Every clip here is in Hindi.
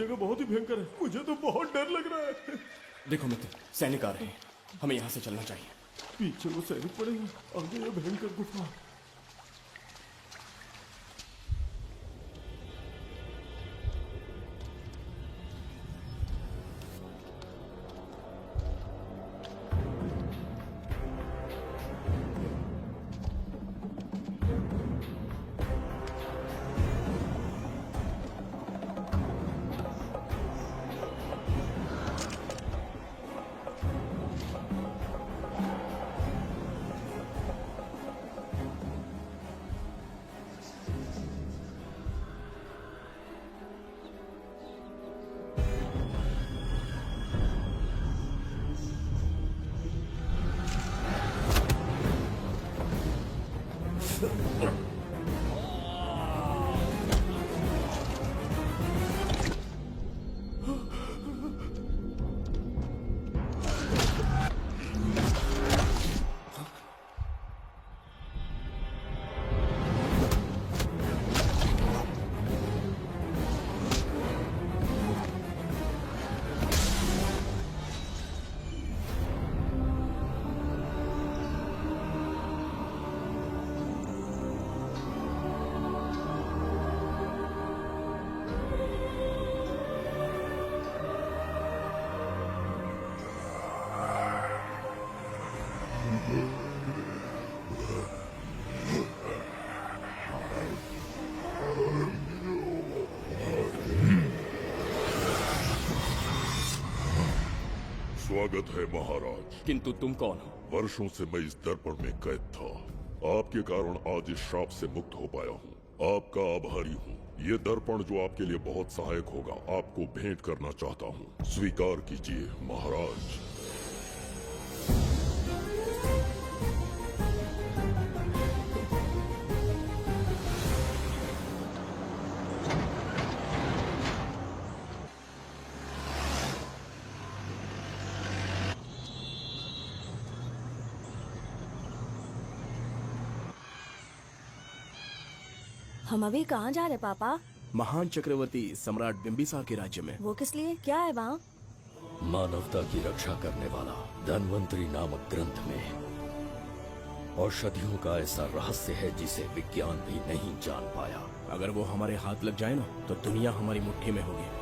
जगह बहुत ही भयंकर है, मुझे तो बहुत डर लग रहा है। देखो मित्र, सैनिक आ रहे हैं, हमें यहाँ से चलना चाहिए। पीछे वो सैनिक पड़े हैं, आगे ये भयंकर गुफा। स्वागत है महाराज। किंतु तुम कौन हो? वर्षों से मैं इस दर्पण में कैद था। आपके कारण आज इस श्राप से मुक्त हो पाया हूँ। आपका आभारी हूँ। ये दर्पण जो आपके लिए बहुत सहायक होगा, आपको भेंट करना चाहता हूँ। स्वीकार कीजिए महाराज। हम अभी कहाँ जा रहे पापा? महान चक्रवर्ती सम्राट बिंबिसार के राज्य में। वो किस लिए? क्या है वहाँ? मानवता की रक्षा करने वाला धन्वंतरी नामक ग्रंथ में औषधियों का ऐसा रहस्य है जिसे विज्ञान भी नहीं जान पाया। अगर वो हमारे हाथ लग जाए ना, तो दुनिया हमारी मुट्ठी में होगी।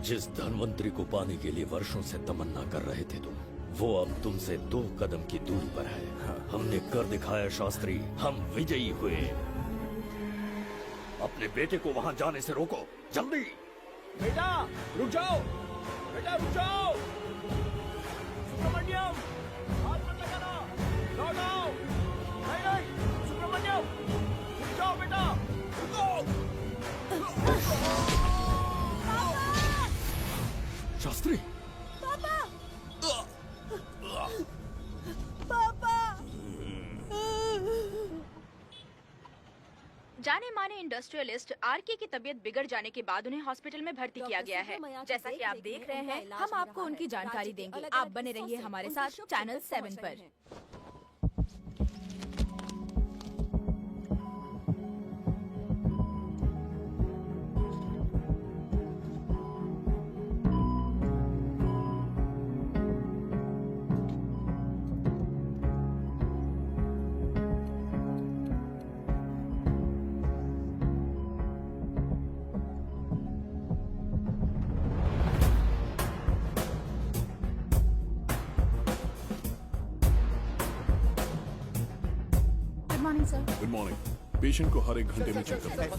जिस धनवंतरी को पाने के लिए वर्षों से तमन्ना कर रहे थे तुम, वो अब तुमसे 2 कदम की दूरी पर है। हमने कर दिखाया शास्त्री, हम विजयी हुए। अपने बेटे को वहां जाने से रोको, जल्दी। बेटा रुक जाओ, बेटा रुक जाओ। सुब्रमण्यम, हाथ मत लगाना, लौट आओ। नहीं नहीं सुब्रमण्यम, रुक जाओ बेटा, रुको। शास्त्री, जाने माने इंडस्ट्रियलिस्ट आरके की तबीयत बिगड़ जाने के बाद उन्हें हॉस्पिटल में भर्ती किया गया है। जैसा कि आप देख रहे हैं, हम आपको उनकी जानकारी देंगे। आप बने रहिए हमारे साथ चैनल 7 पर। Good morning sir. Good morning. Patient को हर 1 घंटे में चेक करना है।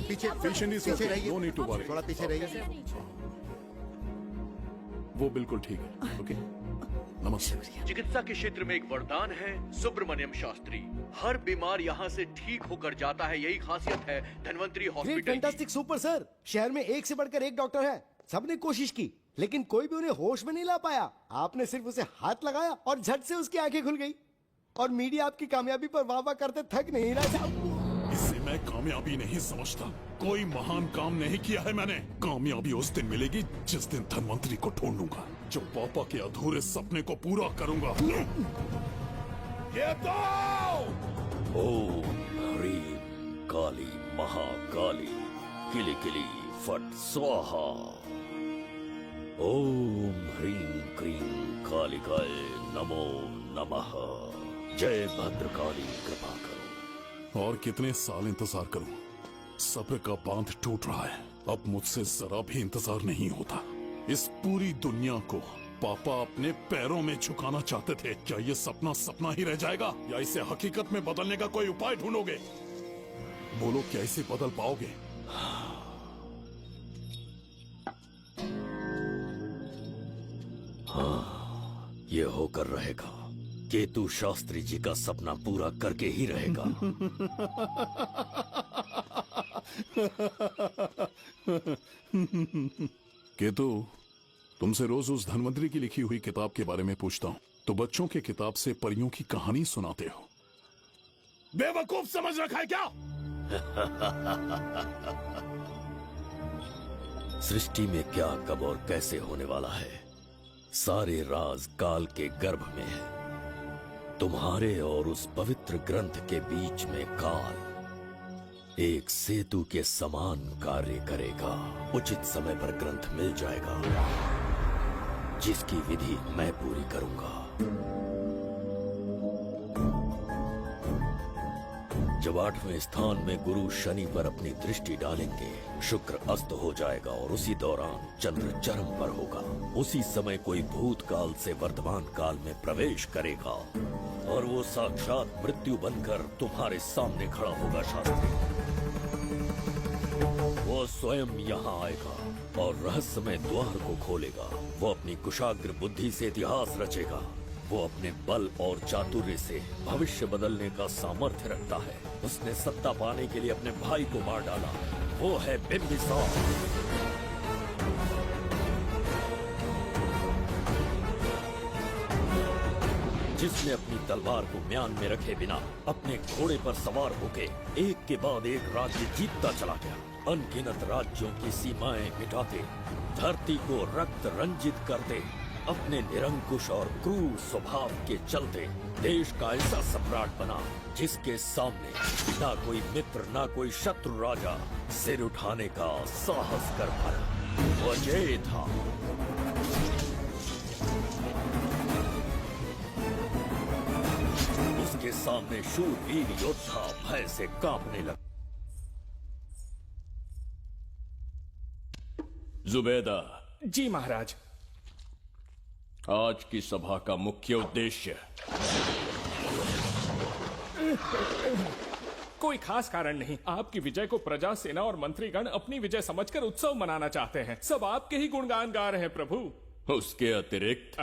पीछे पेशेंट इज पीछे रहिए, नो नीड टू वरी। थोड़ा पीछे रहिए। वो बिल्कुल ठीक है। ओके, नमस्ते। चिकित्सा के क्षेत्र में एक वरदान है सुब्रमण्यम शास्त्री। हर बीमार यहाँ से ठीक होकर जाता है, यही खासियत है धन्वंतरी ग्रेट, हॉस्पिटल की। Fantastic, super sir. शहर में एक से बढ़कर एक डॉक्टर है। सबने कोशिश की लेकिन कोई भी उन्हें होश में नहीं ला पाया। आपने सिर्फ उसे हाथ लगाया और झट से उसकी आंखें खुल गई। और मीडिया आपकी कामयाबी पर वाह वाह करते थक नहीं रहा। इसे मैं कामयाबी नहीं समझता। कोई महान काम नहीं किया है मैंने। कामयाबी उस दिन मिलेगी जिस दिन धन्वंतरी को ढूंढूंगा, जो पापा के अधूरे सपने को पूरा करूंगा। ये तो ओम ह्रीं काली महाकाली किली किली फट स्वाहा। ओम ह्रीं क्रीं कालिकाय नमो नमः। जय भद्रकाली, कृपा करो। और कितने साल इंतजार करूं? सब्र का बांध टूट रहा है। अब मुझसे जरा भी इंतजार नहीं होता। इस पूरी दुनिया को पापा अपने पैरों में झुकाना चाहते थे। क्या ये सपना सपना ही रह जाएगा या इसे हकीकत में बदलने का कोई उपाय ढूंढोगे? बोलो, क्या इसे बदल पाओगे? ये होकर रहेगा। केतु शास्त्री जी का सपना पूरा करके ही रहेगा। केतु, तुमसे रोज उस धन्वंतरी की लिखी हुई किताब के बारे में पूछता हूँ तो बच्चों के किताब से परियों की कहानी सुनाते हो। बेवकूफ समझ रखा है क्या? सृष्टि में क्या, कब और कैसे होने वाला है, सारे राज काल के गर्भ में है। तुम्हारे और उस पवित्र ग्रंथ के बीच में काल एक सेतु के समान कार्य करेगा। उचित समय पर ग्रंथ मिल जाएगा, जिसकी विधि मैं पूरी करूंगा। जब 8वें स्थान में गुरु शनि पर अपनी दृष्टि डालेंगे, शुक्र अस्त हो जाएगा और उसी दौरान चंद्र चरम पर होगा। उसी समय कोई भूतकाल से वर्तमान काल में प्रवेश करेगा और वो साक्षात मृत्यु बनकर तुम्हारे सामने खड़ा होगा। शास्त्री, वो स्वयं यहाँ आएगा और रहस्यमय द्वार को खोलेगा। वो अपनी कुशाग्र बुद्धि से इतिहास रचेगा। वो अपने बल और चातुर्य से भविष्य बदलने का सामर्थ्य रखता है। उसने सत्ता पाने के लिए अपने भाई को मार डाला। वो है बिंबिसार। जिसने अपनी तलवार को म्यान में रखे बिना अपने घोड़े पर सवार होके एक के बाद एक राज्य जीतता चला गया। अनगिनत राज्यों की सीमाएं मिटाते, धरती को रक्त रंजित करते, अपने निरंकुश और क्रूर स्वभाव के चलते देश का ऐसा सम्राट बना जिसके सामने ना कोई मित्र ना कोई शत्रु राजा सिर उठाने का साहस कर पाया। वो अजय था। उसके सामने शूरवीर योद्धा भय से कांपने लगा। जुबैदा। जी महाराज। आज की सभा का मुख्य उद्देश्य कोई खास कारण नहीं। आपकी विजय को प्रजा, सेना और मंत्रीगण अपनी विजय समझकर उत्सव मनाना चाहते हैं। सब आपके ही गुणगान गा रहे हैं प्रभु। उसके अतिरिक्त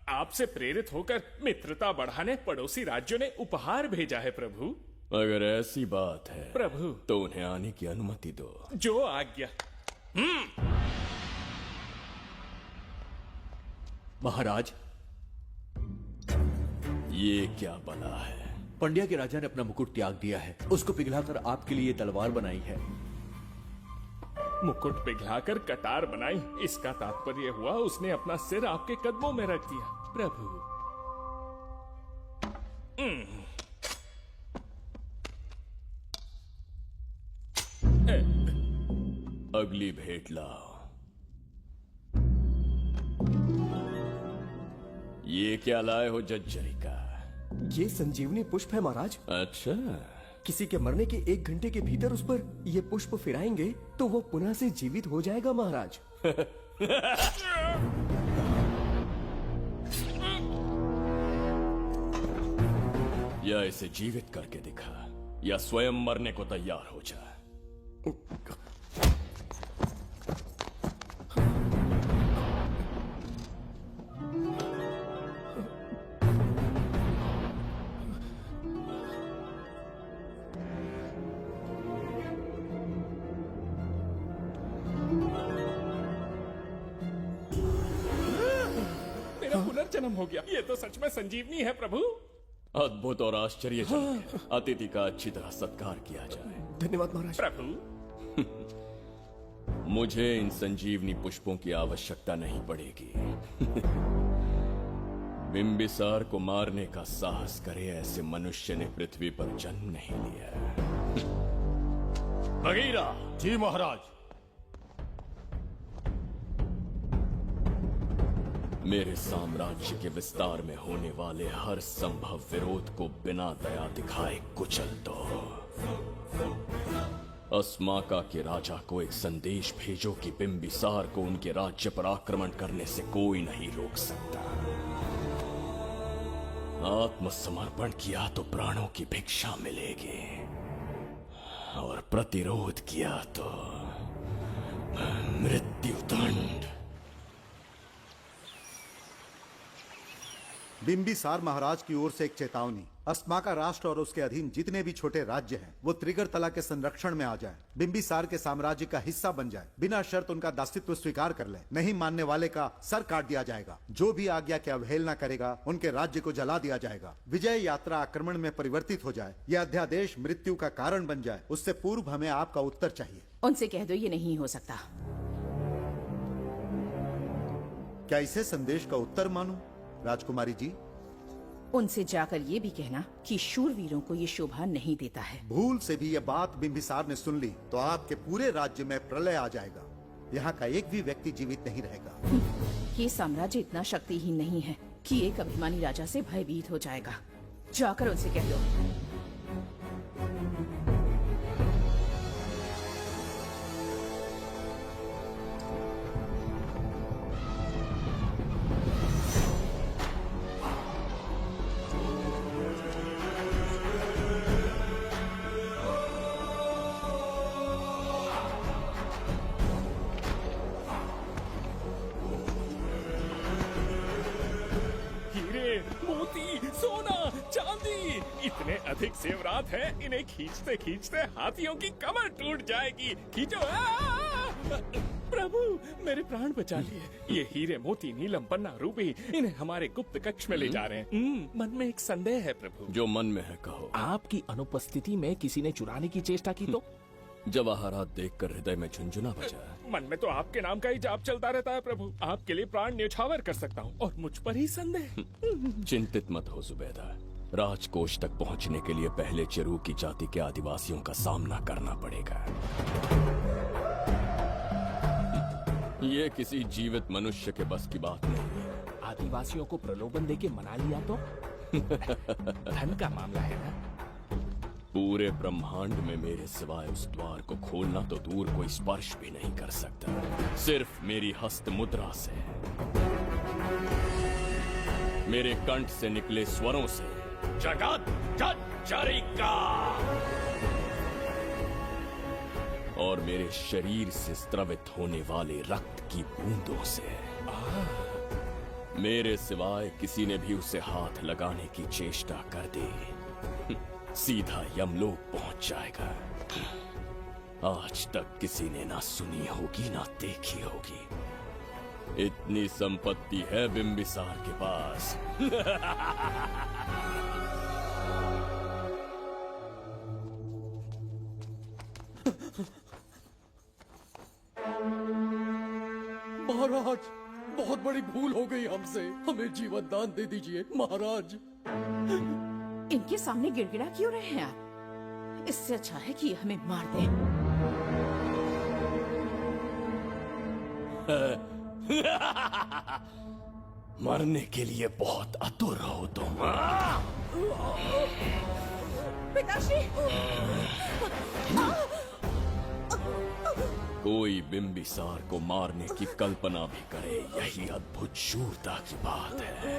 आपसे प्रेरित होकर मित्रता बढ़ाने पड़ोसी राज्यों ने उपहार भेजा है प्रभु। अगर ऐसी बात है प्रभु तो उन्हें आने की अनुमति दो। जो आज्ञा। महाराज, ये क्या बला है? पंड्या के राजा ने अपना मुकुट त्याग दिया है। उसको पिघलाकर आपके लिए तलवार बनाई है। मुकुट पिघलाकर कटार बनाई, इसका तात्पर्य हुआ उसने अपना सिर आपके कदमों में रख दिया प्रभु। अगली भेंट लाओ। ये क्या लाए हो जज्जरी का? ये संजीवनी पुष्प है महाराज। अच्छा, किसी के मरने के 1 घंटे के भीतर उस पर ये पुष्प फिराएंगे तो वो पुनः से जीवित हो जाएगा महाराज। या इसे जीवित करके दिखा या स्वयं मरने को तैयार हो जा। मेरा पुनर्जन्म हो गया। ये तो सच में संजीवनी है प्रभु। अद्भुत और आश्चर्यजनक। अतिथि का अच्छी तरह सत्कार किया जाए। धन्यवाद महाराज। प्रभु मुझे इन संजीवनी पुष्पों की आवश्यकता नहीं पड़ेगी। बिंबिसार को मारने का साहस करे ऐसे मनुष्य ने पृथ्वी पर जन्म नहीं लिया। बगीरा। जी महाराज। मेरे साम्राज्य के विस्तार में होने वाले हर संभव विरोध को बिना दया दिखाए कुचल दो। अस्माका के राजा को एक संदेश भेजो कि बिंबिसार को उनके राज्य पर आक्रमण करने से कोई नहीं रोक सकता। आत्मसमर्पण किया तो प्राणों की भिक्षा मिलेगी और प्रतिरोध किया तो मृत्युदंड। बिंबिसार महाराज की ओर से एक चेतावनी। अस्माका राष्ट्र और उसके अधीन जितने भी छोटे राज्य हैं वो त्रिगर्तला के संरक्षण में आ जाएं, बिंबिसार के साम्राज्य का हिस्सा बन जाए, बिना शर्त उनका दासत्व स्वीकार कर ले। नहीं मानने वाले का सर काट दिया जाएगा। जो भी आज्ञा की अवहेलना करेगा उनके राज्य को जला दिया जाएगा। विजय यात्रा आक्रमण में परिवर्तित हो जाए, यह अध्यादेश मृत्यु का कारण बन जाए, उससे पूर्व हमें आपका उत्तर चाहिए। उनसे कह दो ये नहीं हो सकता। क्या इसे संदेश का उत्तर मानूं? राजकुमारी जी, उनसे जाकर ये भी कहना कि शूरवीरों को ये शोभा नहीं देता है। भूल से भी ये बात बिंबिसार ने सुन ली तो आपके पूरे राज्य में प्रलय आ जाएगा। यहाँ का एक भी व्यक्ति जीवित नहीं रहेगा। ये साम्राज्य इतना शक्तिहीन नहीं है कि एक अभिमानी राजा से भयभीत हो जाएगा। जाकर उनसे कह दो। इतने अधिक जेवरात हैं, इन्हें खींचते खींचते हाथियों की कमर टूट जाएगी। खींचो। प्रभु मेरे प्राण बचा लिए। ये हीरे मोती नीलम पन्ना रूबी इन्हें हमारे गुप्त कक्ष में ले जा रहे हैं। मन में एक संदेह है प्रभु। जो मन में है कहो। आपकी अनुपस्थिति में किसी ने चुराने की चेष्टा की तो? जवाहरात देखकर हृदय में झुंझुना बजा। मन में तो आपके नाम का ही जाप चलता रहता है प्रभु। आपके लिए प्राण न्यौछावर कर सकता हूँ और मुझ पर ही संदेह। चिंतित मत हो जुबैदा। राजकोष तक पहुंचने के लिए पहले चिरूकी जाति के आदिवासियों का सामना करना पड़ेगा। ये किसी जीवित मनुष्य के बस की बात नहीं है। आदिवासियों को प्रलोभन देके मना लिया तो? धन का मामला है ना? पूरे ब्रह्मांड में मेरे सिवाय उस द्वार को खोलना तो दूर कोई स्पर्श भी नहीं कर सकता, सिर्फ मेरी हस्त मुद्रा से। मेरे कंठ से निकले स्वरों से जगत जच्चरिका और मेरे शरीर से स्रवित होने वाले रक्त की बूंदों से मेरे सिवाय किसी ने भी उसे हाथ लगाने की चेष्टा कर दी सीधा यमलोक पहुंच जाएगा। आज तक किसी ने ना सुनी होगी ना देखी होगी। इतनी संपत्ति है बिंबिसार के पास। महाराज, बहुत बड़ी भूल हो गई हमसे, हमें जीवन दान दे दीजिए महाराज। इनके सामने गिड़गिड़ा क्यों रहे हैं आप? इससे अच्छा है कि हमें मार दें। मरने के लिए बहुत आतुर हो तुम। पिताश्री! कोई बिंबिसार को मारने की कल्पना भी करे, यही अद्भुत शूरता की बात है।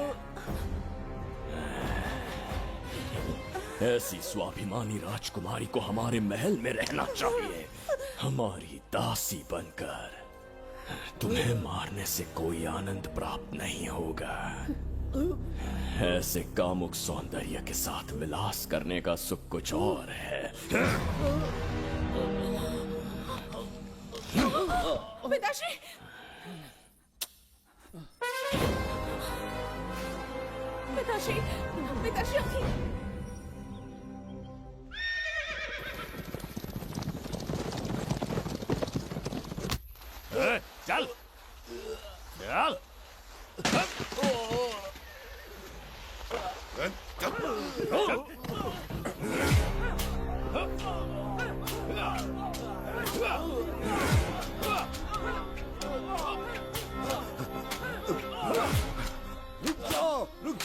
ऐसी स्वाभिमानी राजकुमारी को हमारे महल में रहना चाहिए, हमारी दासी बनकर। तुम्हें मारने से कोई आनंद प्राप्त नहीं होगा। ऐसे कामुक सौंदर्य के साथ विलास करने का सुख कुछ और है। पिताश्री! पिताश्री! पिताश्री! चल चल। रुक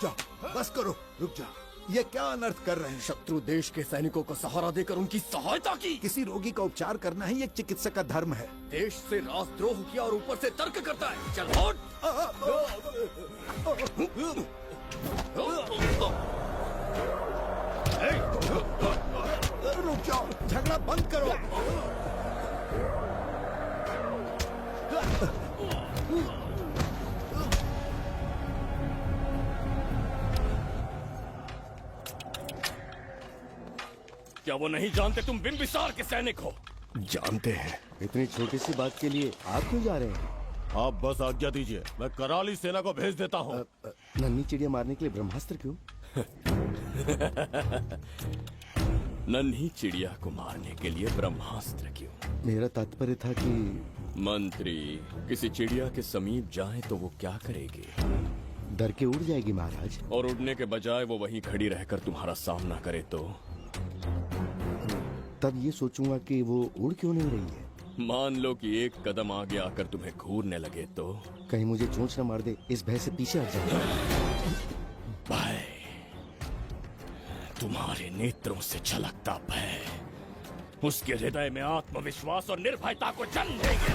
जाओ, बस करो, रुक जाओ। ये क्या अनर्थ कर रहे हैं? शत्रु देश के सैनिकों को सहारा देकर उनकी सहायता की। किसी रोगी का उपचार करना ही एक चिकित्सक का धर्म है। देश से राजद्रोह किया और ऊपर से तर्क करता है। चल हट। रुक जाओ, झगड़ा बंद करो। क्या वो नहीं जानते तुम बिंबिसार के सैनिक हो? जानते हैं। इतनी छोटी सी बात के लिए आप क्यों जा रहे हैं? आप बस आज्ञा दीजिए, मैं कराली सेना को भेज देता हूँ। नन्ही चिड़िया मारने के लिए ब्रह्मास्त्र क्यों? नन्ही चिड़िया को मारने के लिए ब्रह्मास्त्र क्यों? मेरा तात्पर्य था कि मंत्री, किसी चिड़िया के समीप जाए तो वो क्या करेगी? डर के उड़ जाएगी महाराज। और उड़ने के बजाय वो वहीं खड़ी रहकर तुम्हारा सामना करे तो? तब ये सोचूंगा कि वो उड़ क्यों नहीं रही है। मान लो कि एक कदम आगे आकर तुम्हें घूरने लगे तो? कहीं मुझे चोंच न मार दे, इस भय से पीछे हट जाऊंगा। भय, तुम्हारे नेत्रों से झलकता भय उसके हृदय में आत्मविश्वास और निर्भयता को जन्म देगा।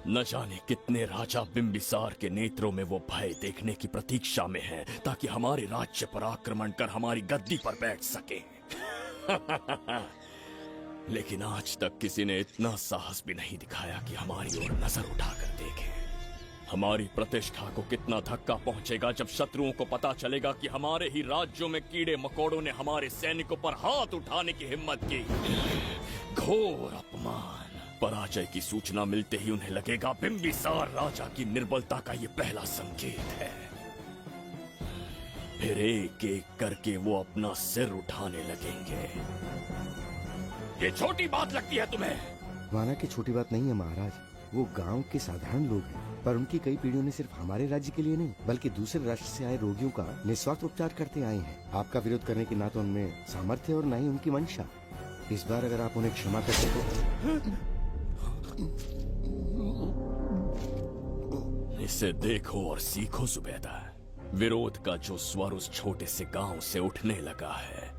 न जाने कितने राजा बिंबिसार के नेत्रों में वो भय देखने की प्रतीक्षा में हैं, ताकि हमारे राज्य पर आक्रमण कर हमारी गद्दी पर बैठ सके। लेकिन आज तक किसी ने इतना साहस भी नहीं दिखाया कि हमारी ओर नजर उठाकर देखे। हमारी प्रतिष्ठा को कितना धक्का पहुंचेगा जब शत्रुओं को पता चलेगा कि हमारे ही राज्यों में कीड़े मकोड़ों ने हमारे सैनिकों पर हाथ उठाने की हिम्मत की। घोर अपमान। पराजय की सूचना मिलते ही उन्हें लगेगा बिंबिसार राजा की निर्बलता का ये पहला संकेत है। फिर एक एक करके वो अपना सिर उठाने लगेंगे। ये छोटी बात लगती है तुम्हें? माना कि छोटी बात नहीं है महाराज। वो गांव के साधारण लोग हैं, पर उनकी कई पीढ़ियों ने सिर्फ हमारे राज्य के लिए नहीं बल्कि दूसरे राष्ट्र से आए रोगियों का निस्वार्थ उपचार करते आए हैं। आपका विरोध करने की ना तो उनमें सामर्थ्य और ना ही उनकी मंशा। इस बार अगर आप उन्हें क्षमा करते तो। इसे देखो और सीखो जुबैदा। विरोध का जो स्वर उस छोटे से गांव से उठने लगा है,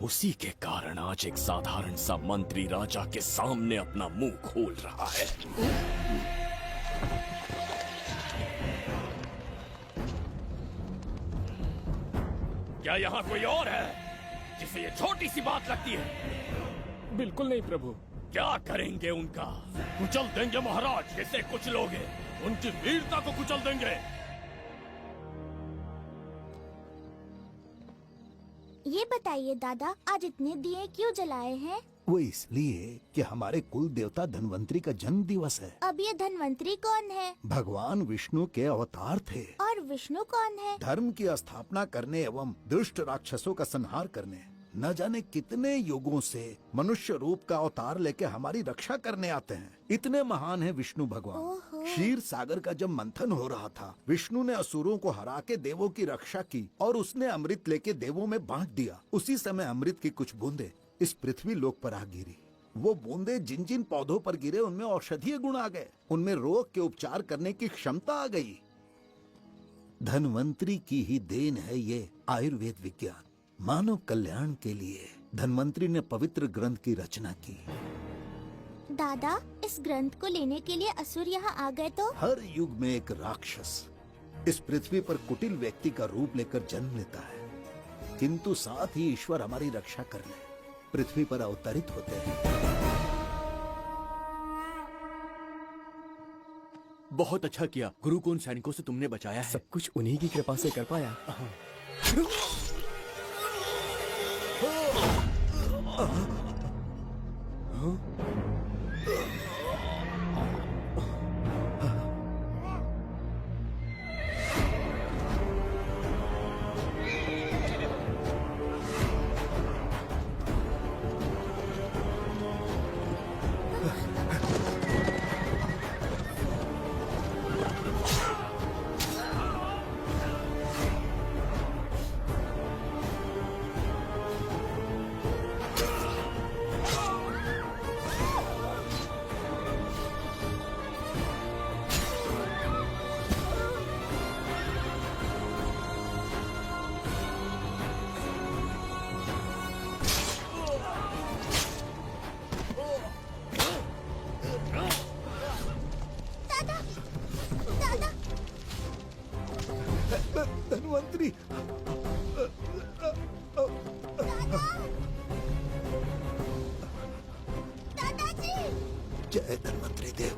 उसी के कारण आज एक साधारण सा मंत्री राजा के सामने अपना मुंह खोल रहा है। क्या यहाँ कोई और है जिसे ये छोटी सी बात लगती है? बिल्कुल नहीं प्रभु। क्या करेंगे उनका? कुचल देंगे महाराज। जैसे कुछ लोग हैं, उनकी वीरता को कुचल देंगे। ये बताइए दादा, आज इतने दिए क्यों जलाए हैं? वो इसलिए कि हमारे कुल देवता धन्वंतरी का जन्म दिवस है। अब ये धन्वंतरी कौन है? भगवान विष्णु के अवतार थे। और विष्णु कौन है? धर्म की स्थापना करने एवं दुष्ट राक्षसों का संहार करने न जाने कितने युगों से मनुष्य रूप का अवतार लेके हमारी रक्षा करने आते हैं। इतने महान है विष्णु भगवान। क्षीर सागर का जब मंथन हो रहा था, विष्णु ने असुरों को हरा के देवों की रक्षा की और उसने अमृत लेके देवों में बांट दिया। उसी समय अमृत की कुछ बूंदे इस पृथ्वी लोक पर आ गिरी। वो बूंदे जिन जिन पौधों पर गिरे उनमें औषधीय गुण आ गए, उनमें रोग के उपचार करने की क्षमता आ गई। धन्वंतरी की ही देन है ये आयुर्वेद विज्ञान। मानव कल्याण के लिए धन्वंतरी ने पवित्र ग्रंथ की रचना की। दादा, इस ग्रंथ को लेने के लिए असुर यहाँ आ गए तो? हर युग में एक राक्षस इस पृथ्वी पर कुटिल व्यक्ति का रूप लेकर जन्म लेता है, किंतु साथ ही ईश्वर हमारी रक्षा करने पृथ्वी पर अवतरित होते हैं। बहुत अच्छा किया गुरु को उन सैनिकों से तुमने बचाया है। सब कुछ उन्हीं की कृपा से कर पाया। धन्वंतरी, दादाजी! जय धन्वंतरी देव।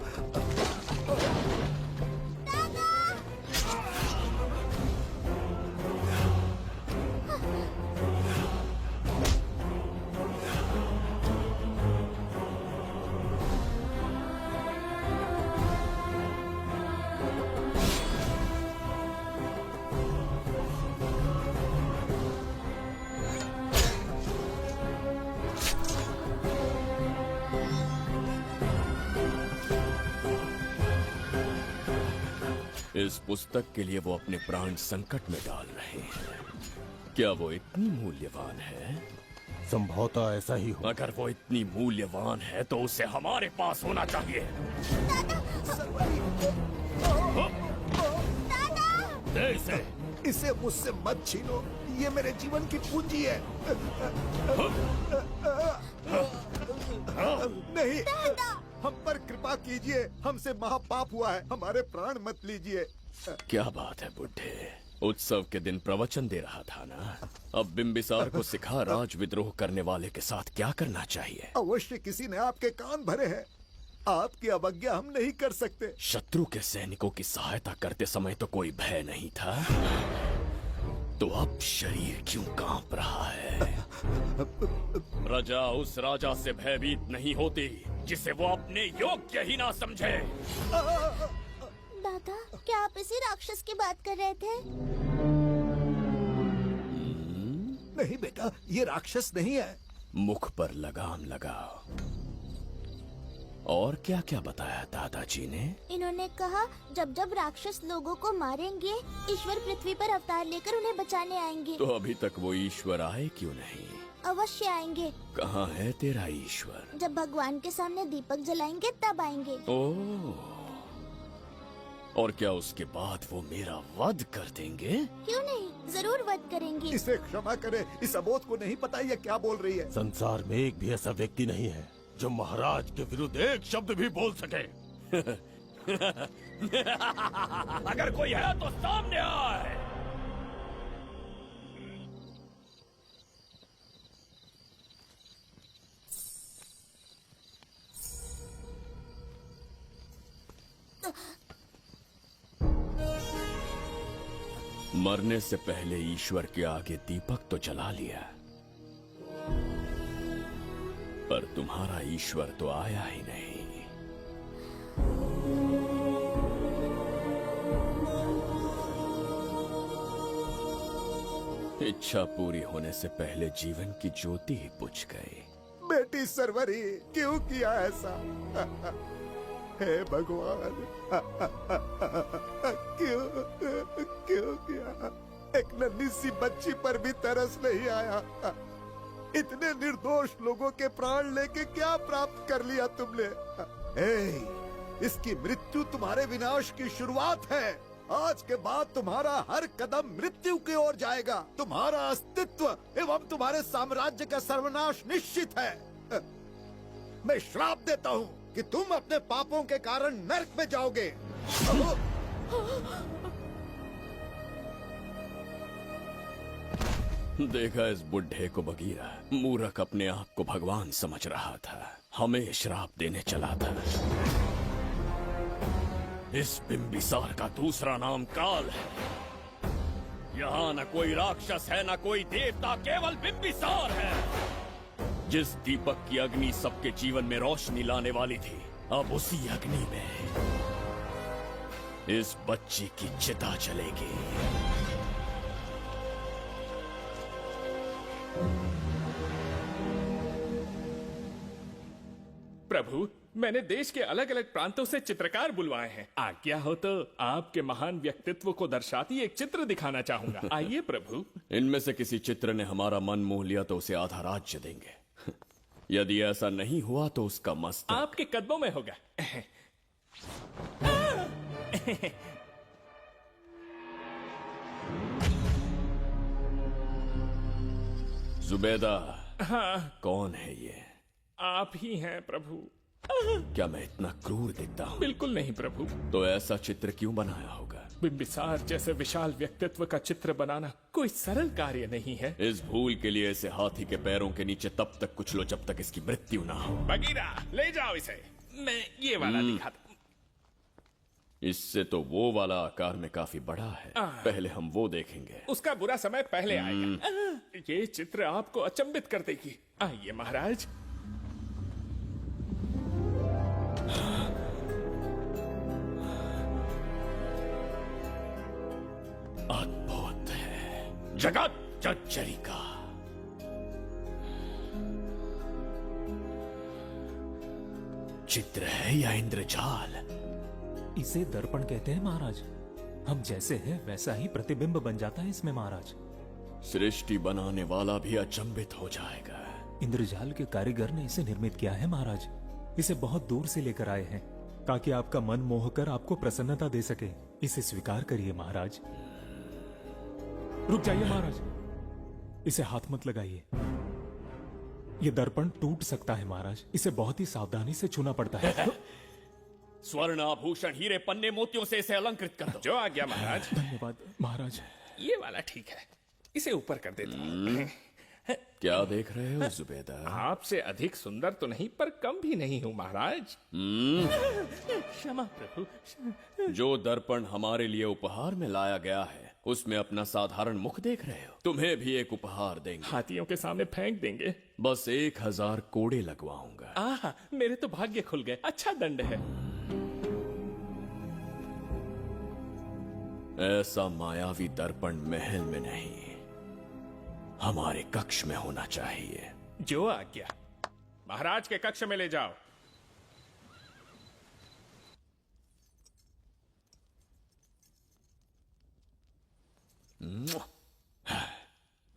इस पुस्तक के लिए वो अपने प्राण संकट में डाल रहे हैं। क्या वो इतनी मूल्यवान है? संभवतः ऐसा ही हो। अगर वो इतनी मूल्यवान है तो उसे हमारे पास होना चाहिए। दे इसे। इसे मुझसे मत छीनो, ये मेरे जीवन की पूंजी है। नहीं, हम पर कृपा कीजिए, हमसे महापाप हुआ है, हमारे प्राण मत लीजिए। क्या बात है बुड्ढे, उत्सव के दिन प्रवचन दे रहा था ना। अब बिंबिसार को सिखा राज विद्रोह करने वाले के साथ क्या करना चाहिए। अवश्य किसी ने आपके कान भरे हैं, आपकी अवज्ञा हम नहीं कर सकते। शत्रु के सैनिकों की सहायता करते समय तो कोई भय नहीं था, तो अब शरीर क्यों कांप रहा है? प्रजा उस राजा से भयभीत नहीं होती जिसे वो अपने योग्य ही ना समझे। दादा, क्या आप इसी राक्षस की बात कर रहे थे? नहीं बेटा, ये राक्षस नहीं है। मुख पर लगाम लगाओ। और क्या क्या बताया दादाजी ने? इन्होंने कहा जब जब राक्षस लोगों को मारेंगे, ईश्वर पृथ्वी पर अवतार लेकर उन्हें बचाने आएंगे। तो अभी तक वो ईश्वर आए क्यों नहीं? अवश्य आएंगे। कहाँ है तेरा ईश्वर? जब भगवान के सामने दीपक जलाएंगे तब आएंगे। ओह, और क्या उसके बाद वो मेरा वध कर देंगे? क्यों नहीं, जरूर वध करेंगे। इसे क्षमा करे, इस अबोध को नहीं पता ये क्या बोल रही है। संसार में एक भी ऐसा व्यक्ति नहीं है जो महाराज के विरुद्ध एक शब्द भी बोल सके। अगर कोई है तो सामने आए। मरने से पहले ईश्वर के आगे दीपक तो जला लिया, पर तुम्हारा ईश्वर तो आया ही नहीं। इच्छा पूरी होने से पहले जीवन की ज्योति ही बुझ गई। बेटी सरवरी, क्यों किया ऐसा? हे भगवान, क्यों किया? एक नन्ही सी बच्ची पर भी तरस नहीं आया। इतने निर्दोष लोगों के प्राण लेके क्या प्राप्त कर लिया तुमने? इसकी मृत्यु तुम्हारे विनाश की शुरुआत है। आज के बाद तुम्हारा हर कदम मृत्यु की ओर जाएगा। तुम्हारा अस्तित्व एवं तुम्हारे साम्राज्य का सर्वनाश निश्चित है। मैं श्राप देता हूँ कि तुम अपने पापों के कारण नरक में जाओगे। देखा इस बुढ़े को बगीरा, मूर्ख अपने आप को भगवान समझ रहा था, हमें श्राप देने चला था। इस बिंबिसार का दूसरा नाम काल है। यहाँ न कोई राक्षस है, न कोई देवता, केवल बिंबिसार है। जिस दीपक की अग्नि सबके जीवन में रोशनी लाने वाली थी, अब उसी अग्नि में इस बच्ची की चिता जलेगी। प्रभु, मैंने देश के अलग अलग प्रांतों से चित्रकार बुलवाए हैं। आज्ञा हो तो आपके महान व्यक्तित्व को दर्शाती एक चित्र दिखाना चाहूंगा। आइए प्रभु। इनमें से किसी चित्र ने हमारा मन मोह लिया तो उसे आधा राज्य देंगे। यदि ऐसा नहीं हुआ तो उसका मस्तक आपके कदमों में होगा। जुबैदा, हाँ, कौन है ये? आप ही हैं प्रभु। क्या मैं इतना क्रूर दिखता हूँ? बिल्कुल नहीं प्रभु। तो ऐसा चित्र क्यों बनाया होगा? बिंबिसार जैसे विशाल व्यक्तित्व का चित्र बनाना कोई सरल कार्य नहीं है। इस भूल के लिए इसे हाथी के पैरों के नीचे तब तक कुचलो जब तक इसकी मृत्यु ना हो। बगीरा, ले जाओ इसे। मैं ये वाला दिखाता। इससे तो वो वाला आकार में काफी बड़ा है। पहले हम वो देखेंगे। उसका बुरा समय पहले आएगा। ये चित्र आपको अचंभित कर देगी। आइए महाराज। अद्भुत है, जगत जज्जरी का। चित्र है या इंद्रजाल? इसे दर्पण कहते हैं महाराज। हम जैसे हैं वैसा ही प्रतिबिंब बन जाता है इसमें महाराज। सृष्टि बनाने वाला भी अचंभित हो जाएगा। इंद्रजाल के कारीगर ने इसे निर्मित किया है महाराज। इसे बहुत दूर से लेकर आए हैं ताकि आपका मन मोहकर आपको प्रसन्नता दे सके। इसे स्वीकार करिए महाराज। रुक जाइए महाराज, इसे हाथ मत लगाइए। ये दर्पण टूट सकता है महाराज। इसे बहुत ही सावधानी से छूना पड़ता है। स्वर्ण आभूषण, हीरे, पन्ने, मोतियों से इसे अलंकृत कर दो। जो आज्ञा महाराज। धन्यवाद महाराज। ये वाला ठीक है, इसे ऊपर कर देता हूँ। क्या देख रहे हो जुबैदा? आपसे अधिक सुंदर तो नहीं पर कम भी नहीं हूँ महाराज। क्षमा प्रभु। जो दर्पण हमारे लिए उपहार में लाया गया है उसमें अपना साधारण मुख देख रहे हो? तुम्हें भी एक उपहार देंगे। हाथियों के सामने फेंक देंगे। बस 1000 कोड़े लगवाऊंगा। आहा, मेरे तो भाग्य खुल गए। अच्छा दंड है। ऐसा मायावी दर्पण महल में नहीं, हमारे कक्ष में होना चाहिए। जो आज्ञा। महाराज के कक्ष में ले जाओ।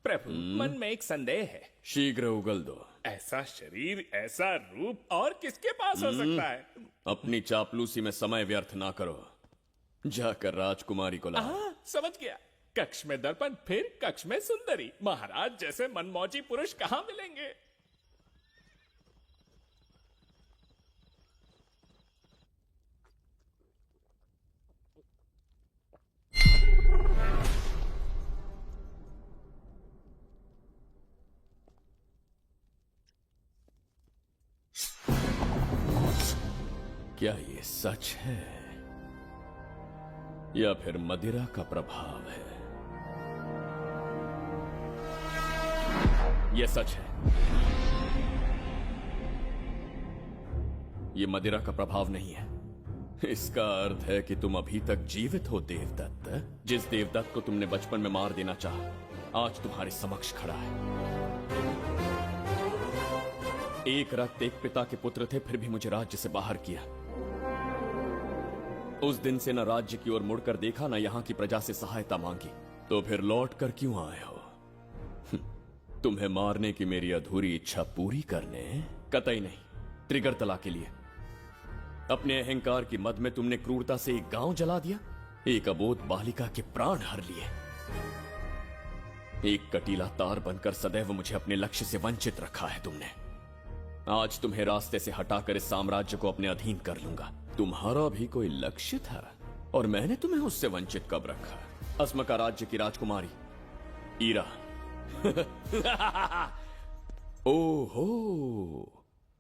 प्रभु, मन में एक संदेह है। शीघ्र उगल दो। ऐसा शरीर, ऐसा रूप और किसके पास हो सकता है? अपनी चापलूसी में समय व्यर्थ ना करो। जाकर राजकुमारी को लाओ। समझ गया। कक्ष में दर्पण, फिर कक्ष में सुंदरी। महाराज जैसे मनमौजी पुरुष कहाँ मिलेंगे? क्या ये सच है या फिर मदिरा का प्रभाव है? ये सच है। ये मदिरा का प्रभाव नहीं है। इसका अर्थ है कि तुम अभी तक जीवित हो देवदत्त। जिस देवदत्त को तुमने बचपन में मार देना चाहा, आज तुम्हारे समक्ष खड़ा है। एक रक्त एक पिता के पुत्र थे, फिर भी मुझे राज्य से बाहर किया। उस दिन से न राज्य की ओर मुड़कर देखा, न यहाँ की प्रजा से सहायता मांगी। तो फिर लौट कर क्यों आए हो? तुम्हें मारने की मेरी अधूरी इच्छा पूरी करने? कतई नहीं, त्रिगर्तला के लिए। अपने अहंकार की मद में तुमने क्रूरता से एक गांव जला दिया, एक अबोध बालिका के प्राण हर लिए। एक कटीला तार बनकर सदैव मुझे अपने लक्ष्य से वंचित रखा है तुमने। आज तुम्हें रास्ते से हटाकर इस साम्राज्य को अपने अधीन कर लूंगा। तुम्हारा भी कोई लक्ष्य था और मैंने तुम्हें उससे वंचित कब रखा? अस्मका राज्य की राजकुमारी ईरा। ओहो,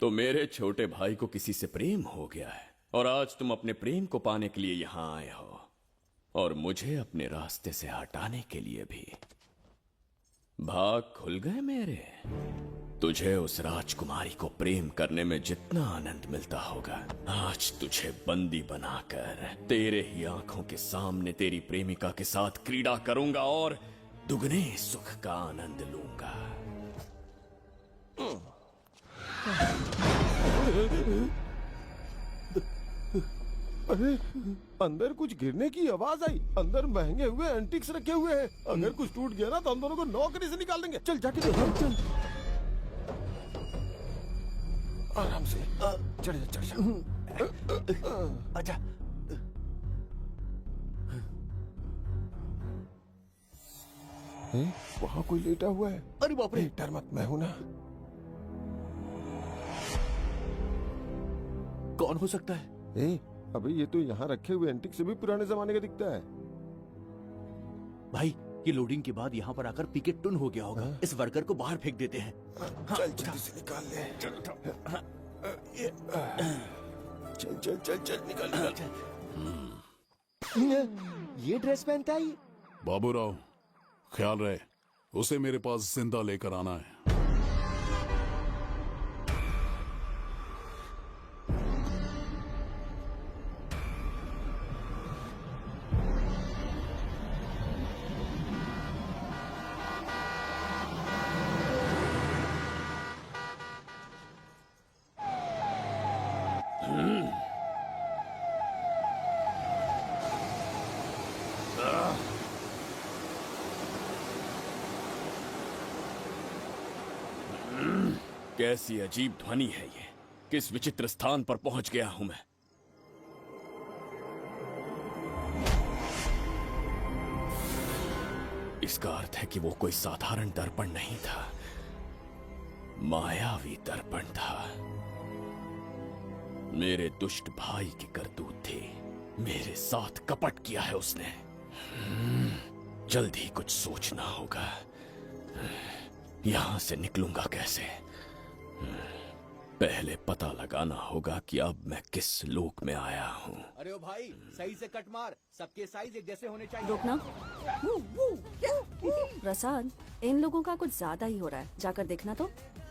तो मेरे छोटे भाई को किसी से प्रेम हो गया है और आज तुम अपने प्रेम को पाने के लिए यहां आए हो और मुझे अपने रास्ते से हटाने के लिए भी। भाग खुल गए मेरे। तुझे उस राजकुमारी को प्रेम करने में जितना आनंद मिलता होगा, आज तुझे बंदी बनाकर तेरे ही आंखों के सामने तेरी प्रेमिका के साथ क्रीड़ा करूंगा और दुगने सुख का आनंद लूंगा। अरे, अंदर कुछ गिरने की आवाज आई। अंदर महंगे हुए एंटिक्स रखे हुए हैं। अगर कुछ टूट गया ना तो हम दोनों को नौकरी से निकाल देंगे। चल जाके देख। चल आराम से चढ़ जा, चढ़ जा। अच्छा, वहाँ कोई लेटा हुआ है। अरे बाप रे, डर मत, मैं हूं ना। कौन हो सकता है? अबे ये तो यहाँ रखे हुए एंटिक से भी पुराने जमाने का दिखता है। भाई, ये लोडिंग के बाद यहाँ पर आकर पिकेट टुन हो गया होगा। इस वर्कर को बाहर फेंक देते हैं। चल जल्दी से निकाल ले। चल चल चल चल निकाल निकाल। ये ड्रेस पहनता है? बाबूराव, ख्याल रहे, उसे मेरे पास जिंदा लेकर आना है। कैसी अजीब ध्वनि है ये? किस विचित्र स्थान पर पहुंच गया हूं मैं? इसका अर्थ है कि वो कोई साधारण दर्पण नहीं था, मायावी दर्पण था। मेरे दुष्ट भाई की करतूत थी। मेरे साथ कपट किया है उसने। जल्द ही कुछ सोचना होगा। यहां से निकलूंगा कैसे? पहले पता लगाना होगा कि अब मैं किस लोक में आया हूँ। अरे ओ भाई, सही से कट मार। सबके साइज एक जैसे होने चाहिए। रुकना। प्रसाद, इन लोगों का कुछ ज्यादा ही हो रहा है। जाकर देखना तो।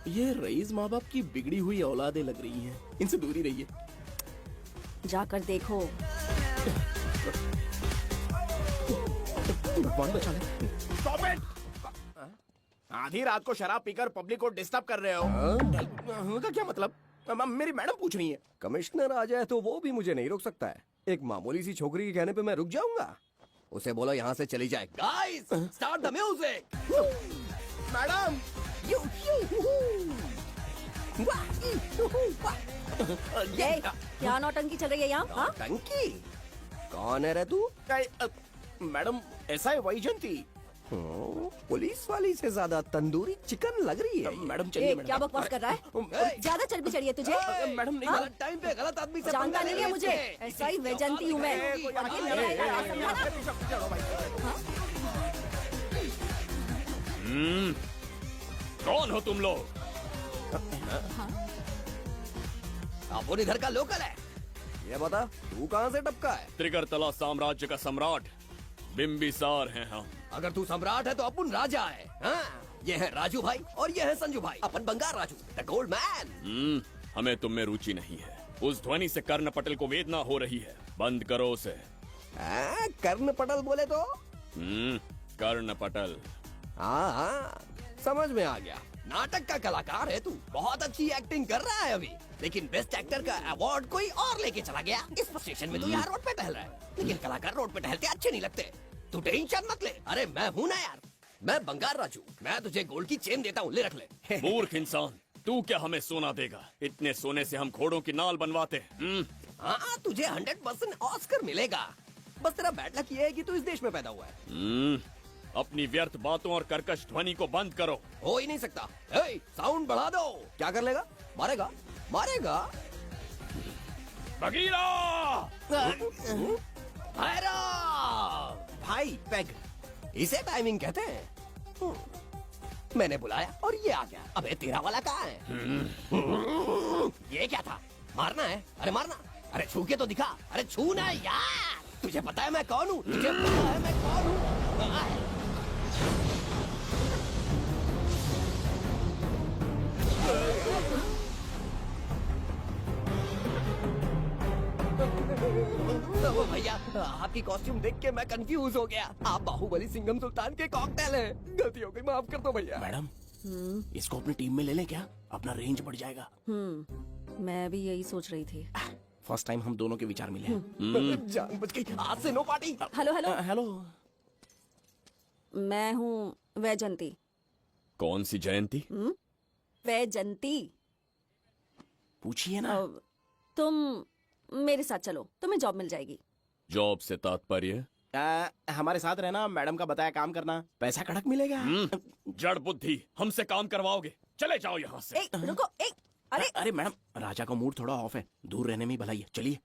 ये रईस माँ बाप की बिगड़ी हुई औलादें लग रही हैं। इनसे दूरी रहिए। जाकर देखो। भगवान बचा ले। Stop it! आधी रात को शराब पीकर पब्लिक को डिस्टर्ब कर रहे हो। का क्या मतलब? मेरी मैडम पूछ रही है। कमिश्नर आ जाए तो वो भी मुझे नहीं रोक सकता है। एक मामूली सी छोकरी के कहने पे मैं रुक जाऊंगा? उसे बोलो यहाँ से चली जाए। Guys, start the music. Madam, क्या नौटंकी चल रही है यहाँ? हाँ? टंकी? कौन है रे तू? मैडम, ऐसा है वैजयंती। पुलिस वाली से ज्यादा तंदूरी चिकन लग रही है। मैडम चलिए। क्या बकवास कर रहा है? ज्यादा चर्बी चढ़ी है तुझे? मैडम नहीं, गलत टाइम पे गलत आदमी से जानता नहीं है मुझे। ऐसा ही वैजयंती हूँ मैं। कौन हो तुम लोग? अपन इधर का लोकल है। ये बता, तू कहाँ से टपका है? त्रिगर्तला साम्राज्य का सम्राट बिम्बिसार हैं हम। अगर तू सम्राट है तो अपन राजा है। हाँ? ये है राजू भाई और ये है संजू भाई, अपन बंगार राजू, द गोल्ड मैन। हमें तुम में रुचि नहीं है। उस ध्वनि से कर्ण पटल को वेदना हो रही है, बंद करो उसे। कर्ण पटल बोले तो? कर्ण पटल। हाँ, समझ में आ गया। नाटक का कलाकार है तू, बहुत अच्छी एक्टिंग कर रहा है अभी, लेकिन बेस्ट एक्टर का अवार्ड कोई और लेके चला गया। इस फ्रस्ट्रेशन में तू यहाँ रोड पे टहल रहा है, लेकिन कलाकार रोड पे टहलते अच्छे नहीं लगते। तू टेंशन मत ले, अरे मैं हूँ ना यार, मैं बंगार राजू, मैं तुझे गोल्ड की चेन देता हूँ, ले रख ले। मूर्ख इंसान, तू क्या हमें सोना देगा? इतने सोने से हम घोड़ों की नाल बनवाते हैं। हाँ, तुझे 100% ऑस्कर मिलेगा। बस तेरा बैड लक ये है कि तू इस देश में पैदा हुआ है। अपनी व्यर्थ बातों और कर्कश ध्वनि को बंद करो। हो ही नहीं सकता। साउंड बढ़ा दो। क्या कर लेगा? मारेगा? मारेगा? बगीरा! भाई पैग, इसे टाइमिंग कहते हैं। मैंने बुलाया और ये आ गया। अबे तेरा वाला कहाँ है? ये क्या था? मारना है? अरे मारना। अरे छू के तो दिखा। अरे छू ना यार। तुझे पता है मैं कौन हूँ? तुझे पता है मैं कौन हूँ? भैया, आपकी कॉस्ट्यूम देख के मैं कंफ्यूज हो गया। आप बाहुबली सिंघम सुल्तान के कॉकटेल हैं। गलती हो गई, माफ कर दो भैया। मैडम, इसको अपनी टीम में ले लें क्या? अपना रेंज बढ़ जाएगा। मैं भी यही सोच रही थी। फर्स्ट टाइम हम दोनों के विचार मिले। जान बच गई। आज से no party. Hello hello hello, मैं हूँ वैजंती। कौन सी जयंती? वैजंती। पूछिए ना। तुम मेरे साथ चलो, तुम्हें जॉब मिल जाएगी। जॉब से तात्पर्य? हमारे साथ रहना, मैडम का बताया काम करना, पैसा कड़क मिलेगा। जड़ बुद्धि, हमसे काम करवाओगे? चले जाओ यहाँ से। रुको, अरे मैडम, राजा का मूड थोड़ा ऑफ है, दूर रहने में ही भलाई है। चलिए।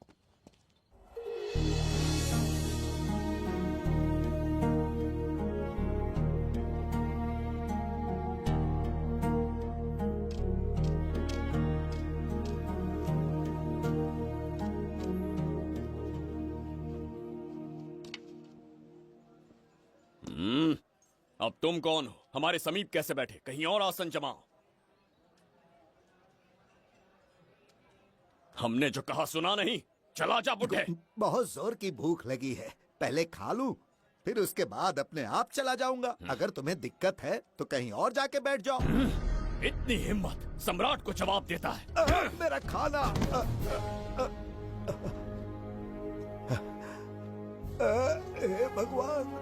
अब तुम कौन हो? हमारे समीप कैसे बैठे? कहीं और आसन जमाओ। हमने जो कहा सुना नहीं? चला जा बुढ़े। बहुत जोर की भूख लगी है, पहले खा लूं, फिर उसके बाद अपने आप चला जाऊंगा। अगर तुम्हें दिक्कत है तो कहीं और जाके बैठ जाओ। इतनी हिम्मत, सम्राट को जवाब देता है। मेरा खाना। हे भगवान,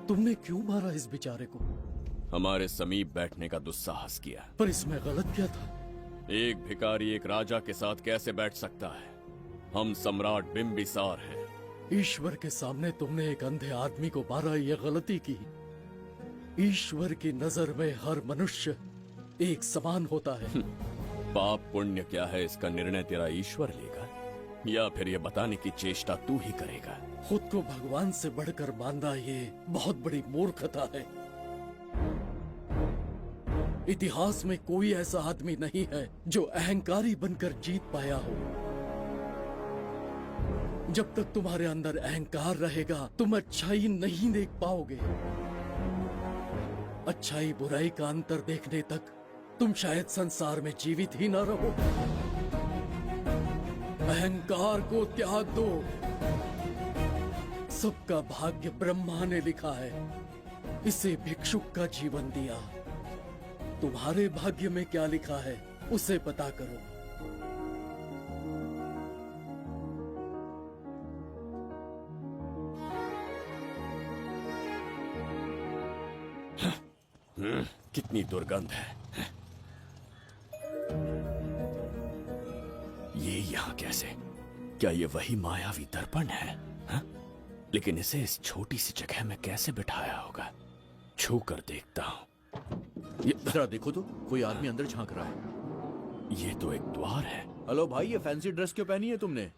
तुमने क्यों मारा इस बेचारे को? हमारे समीप बैठने का दुस्साहस किया। पर इसमें गलत क्या था? एक भिखारी एक राजा के साथ कैसे बैठ सकता है? हम सम्राट बिंबिसार हैं। ईश्वर के सामने तुमने एक अंधे आदमी को मारा, ये गलती की। ईश्वर की नजर में हर मनुष्य एक समान होता है। पाप पुण्य क्या है, इसका निर्णय तेरा ईश्वर लेगा या फिर ये बताने की चेष्टा तू ही करेगा? खुद को भगवान से बढ़कर मानना ये बहुत बड़ी मूर्खता है। इतिहास में कोई ऐसा आदमी नहीं है जो अहंकारी बनकर जीत पाया हो। जब तक तुम्हारे अंदर अहंकार रहेगा, तुम अच्छाई नहीं देख पाओगे। अच्छाई बुराई का अंतर देखने तक तुम शायद संसार में जीवित ही न रहो। अहंकार को त्याग दो। सबका भाग्य ब्रह्मा ने लिखा है, इसे भिक्षुक का जीवन दिया। तुम्हारे भाग्य में क्या लिखा है उसे पता करो। कितनी दुर्गंध है। ये यहाँ कैसे? क्या ये वही मायावी दर्पण है? हा? लेकिन इसे इस छोटी सी जगह में कैसे बिठाया होगा? छू कर देखता हूँ। ये जरा देखो तो, कोई आदमी अंदर झांक रहा है। ये तो एक द्वार है। हेलो भाई, ये फैंसी ड्रेस क्यों पहनी है तुमने?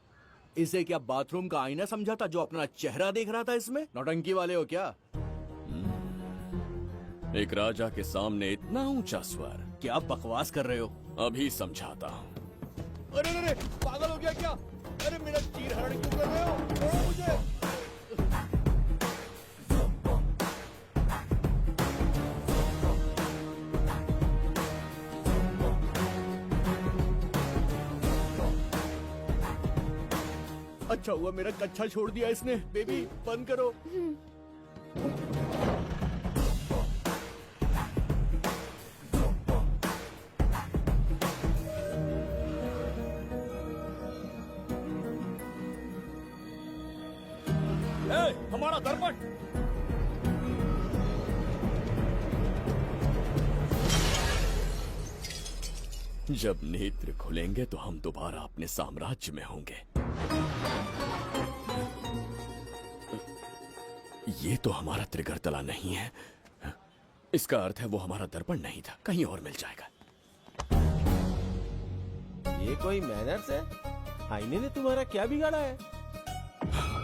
इसे क्या बाथरूम का आईना समझा था जो अपना चेहरा देख रहा था इसमें? नौटंकी वाले हो क्या? एक राजा के सामने इतना ऊंचा स्वर। क्या बकवास कर रहे हो? अभी समझाता हूँ। अरे अरे, पागल हो गया क्या? अरे मेरा चीर हरण क्यों कर रहे हो? छोड़ो मुझे। अच्छा हुआ मेरा कच्छा छोड़ दिया इसने। बेबी बंद करो। हमारा दर्पण। जब नेत्र खुलेंगे तो हम दोबारा अपने साम्राज्य में होंगे। ये तो हमारा त्रिगर्तला नहीं है। इसका अर्थ है वो हमारा दर्पण नहीं था, कहीं और मिल जाएगा। ये कोई मैनर्स है? आईने ने तुम्हारा क्या बिगाड़ा है?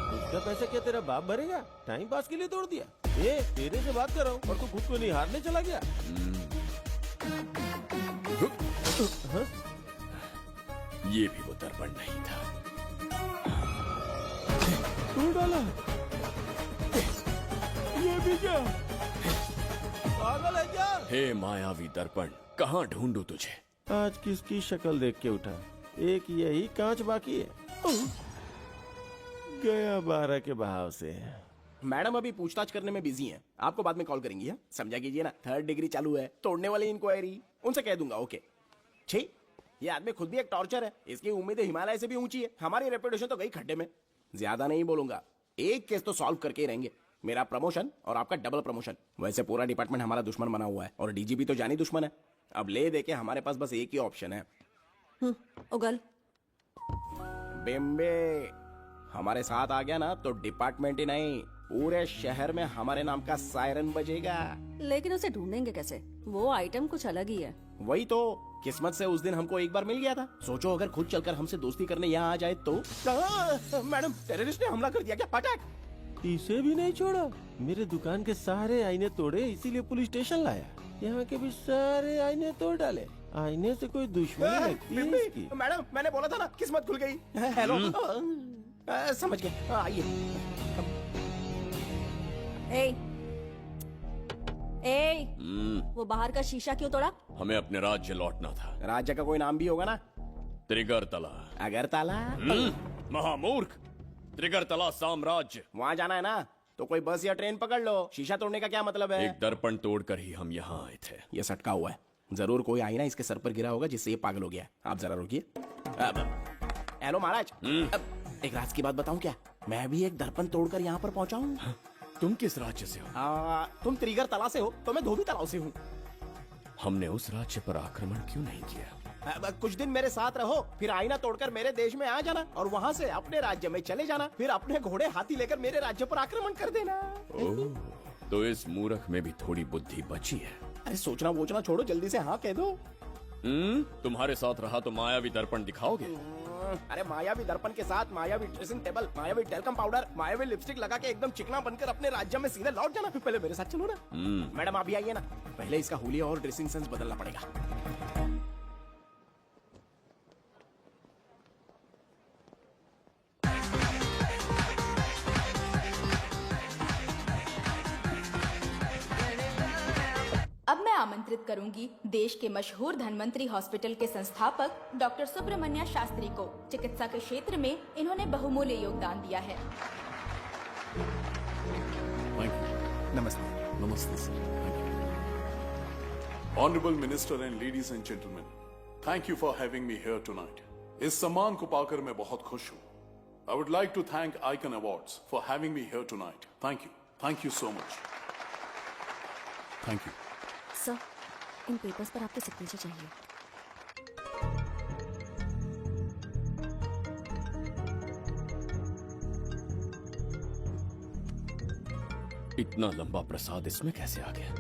उसका पैसा क्या तेरा बाप भरेगा? टाइम पास के लिए तोड़ दिया? ये तेरे से बात कर रहा हूँ और तू खुद को निहारने चला गया। हाँ? ये भी वो दर्पण नहीं था। तू डाला? ये भी क्या? पागल है क्या? हे मायावी दर्पण, कहाँ ढूंढूं तुझे? आज किसकी शक्ल देख के उठा? एक यही कांच बाकी है। गया 12 के बहाव से। मैडम अभी पूछताछ करने में बिजी हैं। आपको बाद में कॉल करेंगी। है समझा कीजिए ना, 3rd डिग्री चालू है। तोड़ने वाली इंक्वायरी उनसे कह दूंगा। ओके। छी, ये आदमी खुद भी एक टॉर्चर है। इसकी उम्मीदें हिमालय से भी ऊंची है। हमारी रेपुटेशन तो गई खड्डे में। ज्यादा नहीं बोलूंगा, एक केस तो सॉल्व करके ही रहेंगे। मेरा प्रमोशन और आपका डबल प्रमोशन। वैसे पूरा डिपार्टमेंट हमारा दुश्मन बना हुआ है और डीजीपी तो जानी दुश्मन है। अब ले दे के हमारे पास बस एक ही ऑप्शन है। उगल बेम्बे हमारे साथ आ गया ना तो डिपार्टमेंट ही नहीं, पूरे शहर में हमारे नाम का सायरन बजेगा। लेकिन उसे ढूंढेंगे कैसे? वो आइटम कुछ अलग ही है। वही तो, किस्मत से उस दिन हमको एक बार मिल गया था। सोचो अगर खुद चलकर हमसे दोस्ती करने यहाँ आ जाए तो। मैडम टेररिस्ट ने हमला कर दिया क्या? अटैक! इसे भी नहीं छोड़ा। मेरे दुकान के सारे आईने तोड़े, इसीलिए पुलिस स्टेशन लाया। यहाँ के भी सारे आईने तोड़ डाले। आईने से कोई दुश्मनी लगती है इसकी। मैडम मैंने बोला था ना, किस्मत खुल गई। हेलो समझ गए, आइए। वो बाहर का शीशा क्यों तोड़ा? हमें अपने राज्य लौटना था। राज्य का कोई नाम भी होगा ना? त्रिगर्तला। अगरतला? महामूर्ख, त्रिगर्तला साम्राज्य। वहाँ जाना है ना तो कोई बस या ट्रेन पकड़ लो। शीशा तोड़ने का क्या मतलब है? एक दर्पण तोड़कर ही हम यहाँ आए थे। ये सटका हुआ है, जरूर कोई आईना इसके सर पर गिरा होगा जिससे ये पागल हो गया। आप जरा रुकिए। हेलो महाराज, एक राज की बात बताऊं क्या? मैं भी एक दर्पण तोड़कर यहाँ पर पहुँचा हूँ। तुम किस राज्य से हो? तुम त्रिगर्तला से हो तो मैं धोबी तालाब से हूँ। हमने उस राज्य पर आक्रमण क्यों नहीं किया? कुछ दिन मेरे साथ रहो, फिर आईना तोड़कर मेरे देश में आ जाना और वहाँ से अपने राज्य में चले जाना। फिर अपने घोड़े हाथी लेकर मेरे राज्य पर आक्रमण कर देना। ओह, तो इस मूर्ख में भी थोड़ी बुद्धि बची है। अरे सोचना वोचना छोड़ो, जल्दी से हाँ कह दो। तुम्हारे साथ रहा तो मायावी दर्पण दिखाओगे? अरे मायावी दर्पण के साथ मायावी ड्रेसिंग टेबल, मायावी टेल्कम पाउडर, मायावी लिपस्टिक लगा के एकदम चिकना बनकर अपने राज्य में सीधे लौट जाना। पहले मेरे साथ चलो ना। मैडम आप भी आइए ना, पहले इसका हुलिया और ड्रेसिंग सेंस बदलना पड़ेगा। अब मैं आमंत्रित करूंगी देश के मशहूर धन्वंतरी हॉस्पिटल के संस्थापक डॉक्टर सुब्रमण्य शास्त्री को। चिकित्सा के क्षेत्र में इन्होंने बहुमूल्य योगदान दिया है। नमस्ते। नमस्ते sir. Honorable Minister and ladies and gentlemen, thank you for having me here tonight. इस सम्मान को पाकर मैं बहुत खुश हूँ। I would like to thank Icon Awards for having me here tonight. Thank you. Thank you so much. Thank you. Sir, in papers पर आपके सिग्नेचर चाहिए। इतना लंबा प्रसाद इसमें कैसे आ गया?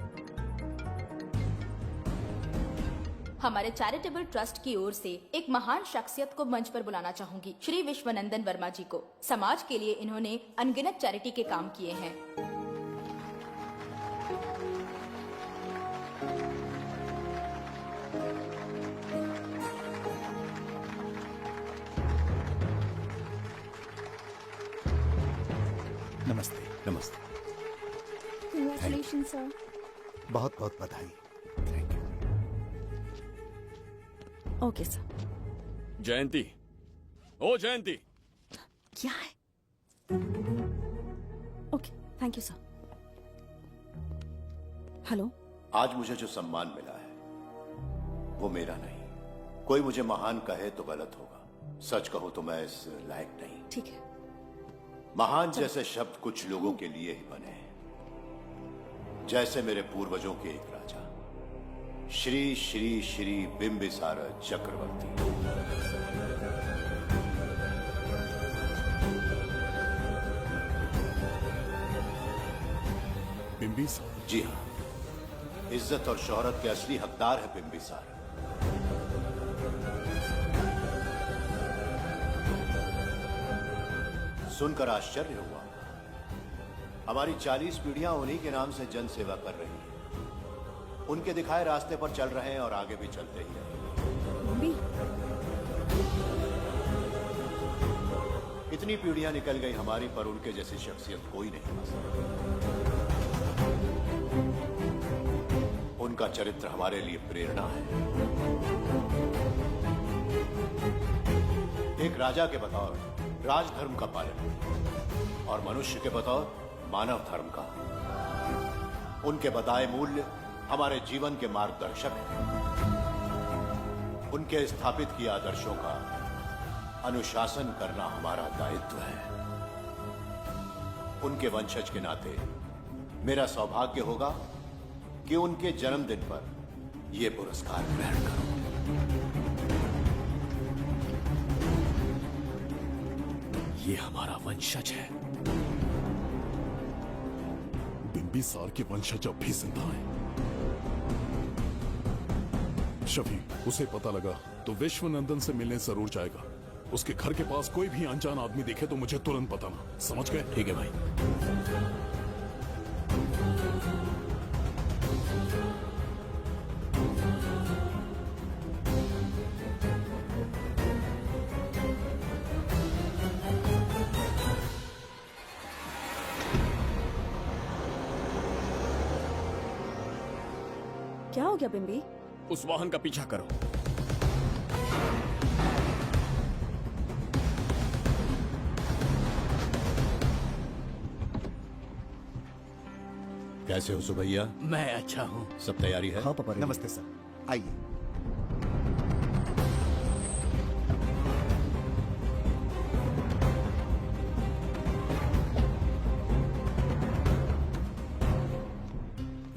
हमारे चैरिटेबल ट्रस्ट की ओर से एक महान शख्सियत को मंच पर बुलाना चाहूंगी, श्री विश्वनंदन वर्मा जी को। समाज के लिए इन्होंने अनगिनत चैरिटी के काम किए हैं। नमस्ते। नमस्ते। Congratulations, sir. बहुत बहुत बधाई। Thank you. Okay sir. Jayanti, ओ जयंती, क्या है? Okay, thank you sir. Hello. आज मुझे जो सम्मान मिला है वो मेरा नहीं। कोई मुझे महान कहे तो गलत होगा, सच कहूं तो मैं इस लायक नहीं। ठीक है। महान जैसे शब्द कुछ लोगों के लिए ही बने हैं, जैसे मेरे पूर्वजों के एक राजा श्री श्री श्री बिंबिसार चक्रवर्ती। बिंबिसार? जी हाँ, इज्जत और शोहरत के असली हकदार है बिंबिसार। सुनकर आश्चर्य हुआ। हमारी 40 पीढ़ियां उन्हीं के नाम से जन सेवा कर रही हैं। उनके दिखाए रास्ते पर चल रहे हैं और आगे भी चलते ही रहेंगे। इतनी पीढ़ियां निकल गई हमारी, पर उनके जैसी शख्सियत कोई नहीं बन सकती। उनका चरित्र हमारे लिए प्रेरणा है। एक राजा के बतौर राजधर्म का पालन और मनुष्य के बतौर मानव धर्म का। उनके बताए मूल्य हमारे जीवन के मार्गदर्शक हैं। उनके स्थापित किए आदर्शों का अनुशासन करना हमारा दायित्व है। उनके वंशज के नाते मेरा सौभाग्य होगा कि उनके जन्मदिन पर यह पुरस्कार ग्रहण करूं। ये हमारा वंशज है। बिंबिसार के वंशज अब भी जिंदा हैं। शफी, उसे पता लगा तो विश्वनंदन से मिलने जरूर जाएगा। उसके घर के पास कोई भी अनजान आदमी दिखे तो मुझे तुरंत बताना, समझ गए? ठीक है भाई। क्या हो गया बिम्बी? उस वाहन का पीछा करो। कैसे हो सुभैया? मैं अच्छा हूँ। सब तैयारी है? हाँ पापा। नमस्ते सर, आइए।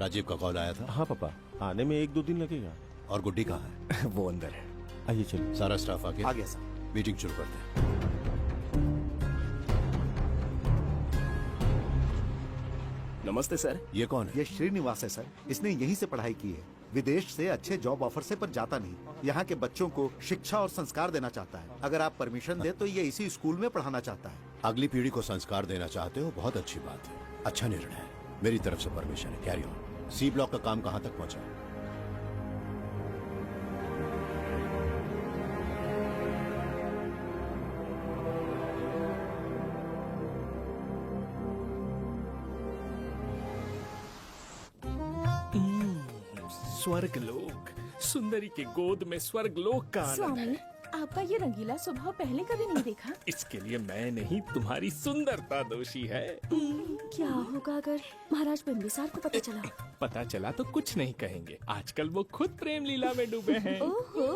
राजीव का कॉल आया था? हाँ पापा, आने में 1-2 दिन लगेगा। और गुड्डी कहाँ है? वो अंदर है। आइए चलो। सारा स्टाफ आ गया? आ गया सर। मीटिंग शुरू करते हैं। नमस्ते सर। ये कौन है? ये श्रीनिवास है सर। इसने यहीं से पढ़ाई की है। विदेश से अच्छे जॉब ऑफर से पर जाता नहीं। यहाँ के बच्चों को शिक्षा और संस्कार देना चाहता है। अगर आप परमिशन दे तो ये इसी स्कूल में पढ़ाना चाहता है। अगली पीढ़ी को संस्कार देना चाहते हो, बहुत अच्छी बात है। अच्छा निर्णय है। मेरी तरफ से परमिशन है। Carry on. सी ब्लॉक का काम कहाँ तक पहुँचा? स्वर्गलोक, सुंदरी के गोद में स्वर्गलोक का आनंद स्वामी, है। आपका ये रंगीला स्वभाव पहले कभी नहीं देखा। इसके लिए मैं नहीं, तुम्हारी सुंदरता दोषी है। क्या होगा अगर महाराज बिम्बिसार को पता चला? पता चला तो कुछ नहीं कहेंगे। आजकल वो खुद प्रेम लीला में डूबे हैं। ओहो,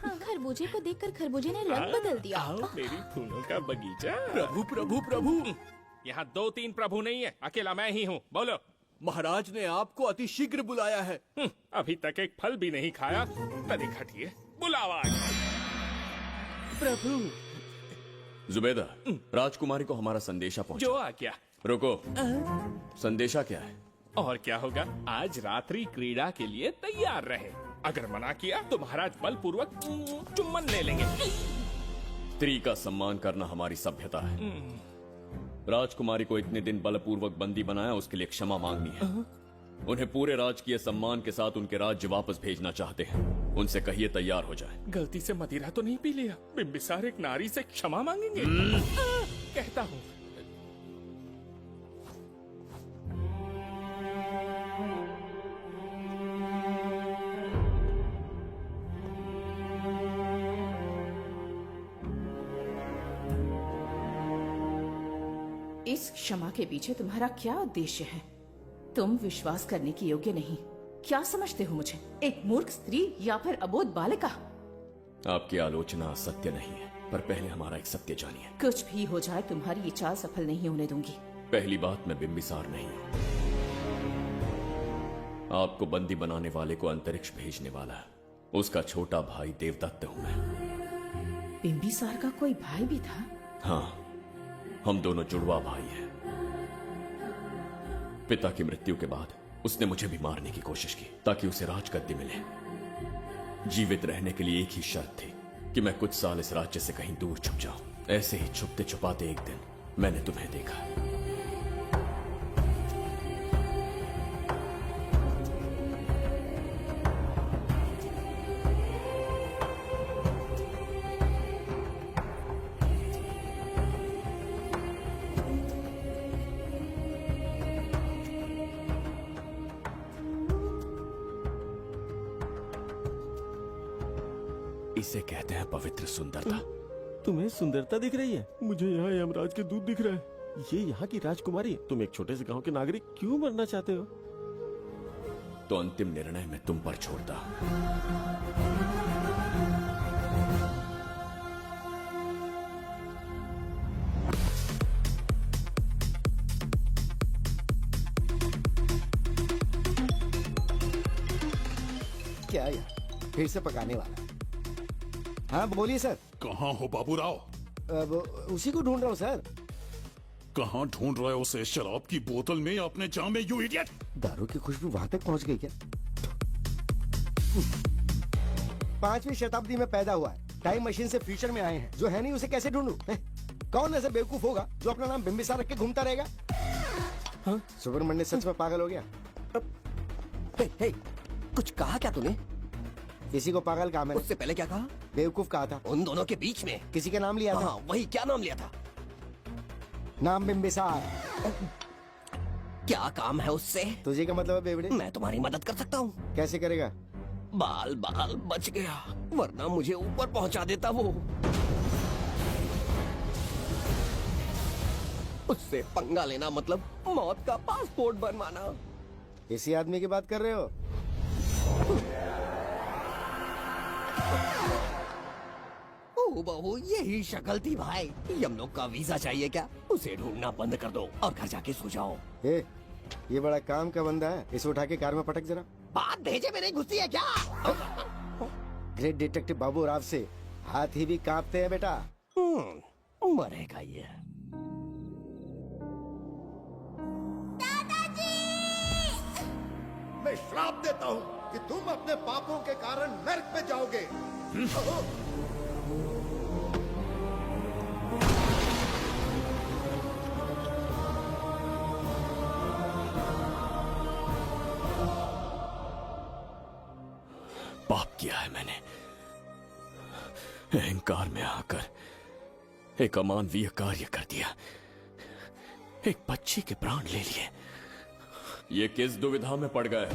खरबूजे को देखकर खरबूजे ने रंग बदल दिया। आओ मेरी फूलों का बगीचा। प्रभु प्रभु प्रभु, यहाँ 2-3 प्रभु नहीं है, अकेला मैं ही हूँ। बोलो। महाराज ने आपको अति शीघ्र बुलाया है। अभी तक एक फल भी नहीं खाया, तनिक हटिए, बुलावा। प्रभु। जुबेदा, राजकुमारी को हमारा संदेशा पहुंचा। जो आ क्या? रुको, संदेशा क्या है? और क्या होगा, आज रात्रि क्रीड़ा के लिए तैयार रहे। अगर मना किया तो महाराज बलपूर्वक चुम्बन ले लेंगे। स्त्री का सम्मान करना हमारी सभ्यता है। राजकुमारी को इतने दिन बलपूर्वक बंदी बनाया, उसके लिए क्षमा मांगनी है। उन्हें पूरे राजकीय सम्मान के साथ उनके राज्य वापस भेजना चाहते हैं। उनसे कहिए तैयार हो जाए। गलती से मदिरा तो नहीं पी लिया? बिम्बिसार एक नारी से क्षमा मांगेंगे? कहता हूँ। इस क्षमा के पीछे तुम्हारा क्या उद्देश्य है? तुम विश्वास करने की योग्य नहीं। क्या समझते हो मुझे? एक मूर्ख स्त्री या फिर अबोध बालिका? आपकी आलोचना सत्य नहीं है, पर पहले हमारा एक सत्य जानिए। कुछ भी हो जाए, तुम्हारी ये चाल सफल नहीं होने दूंगी। पहली बात, मैं बिंबिसार नहीं हूँ। आपको बंदी बनाने वाले को अंतरिक्ष भेजने वाला है उसका छोटा भाई देवदत्त हूँ मैं। बिंबिसार का कोई भाई भी था? हाँ, हम दोनों जुड़वा भाई हैं। पिता की मृत्यु के बाद उसने मुझे भी मारने की कोशिश की ताकि उसे राजगद्दी मिले। जीवित रहने के लिए एक ही शर्त थी कि मैं कुछ साल इस राज्य से कहीं दूर छुप जाऊं। ऐसे ही छुपते छुपाते एक दिन मैंने तुम्हें देखा। इसे कहते हैं पवित्र सुंदरता। तुम्हें सुंदरता दिख रही है? मुझे यहाँ यमराज के दूध दिख रहा है। ये यहाँ की राजकुमारी है। तुम एक छोटे से गांव के नागरिक क्यों मरना चाहते हो? तो अंतिम निर्णय मैं तुम पर छोड़ता हूं। क्या यार, फिर से पकाने वाला? हाँ बोलिए सर। कहाँ हो बाबूराव? अब उसी को ढूंढ रहा हूँ सर। कहाँ ढूंढ रहे हो उसे? शराब की बोतल में या अपने जाम में, यू इडियट? दारू की खुशबू वहां तक पहुंच गई क्या? 5वीं शताब्दी में पैदा हुआ है, टाइम मशीन से फ्यूचर में आए हैं। जो है नहीं उसे कैसे ढूंढूं? कौन ऐसा बेवकूफ होगा जो अपना नाम बिंबिसार रख के घूमता रहेगा? हाँ? सुब्रमण्य सच में पागल हो गया। हे, कुछ कहा क्या तूने? किसी को पागल कहा मैंने। उससे पहले क्या कहा? बेवकूफ कहा था। उन दोनों के बीच में किसी का नाम लिया था। हाँ, वही, क्या नाम लिया था? नाम बिंबिसार। क्या काम है उससे? तुझे का मतलब है बेवड़े? मैं तुम्हारी मदद कर सकता हूँ। कैसे करेगा? बाल बच गया, वरना मुझे ऊपर पहुँचा देता वो। उससे पंगा लेना मतलब मौत का पासपोर्ट बनवाना। इसी आदमी की बात कर रहे हो? ओ बहू, यही शक्ल थी भाई। यमलोक का वीजा चाहिए क्या? उसे ढूंढना बंद कर दो और घर जाके सो जाओ। ये बड़ा काम का बंदा है, इसे उठा के कार में पटक जरा। बात भेजे में नहीं घुसती है क्या? ग्रेट डिटेक्टिव बाबू राव से हाथी भी कांपते हैं बेटा। मरेगा ये। मैं श्राप देता हूँ कि तुम अपने पापों के कारण नर्क में जाओगे। पाप किया है मैंने। अहंकार में आकर एक अमानवीय कार्य कर दिया। एक बच्ची के प्राण ले लिए। ये किस दुविधा में पड़ गए?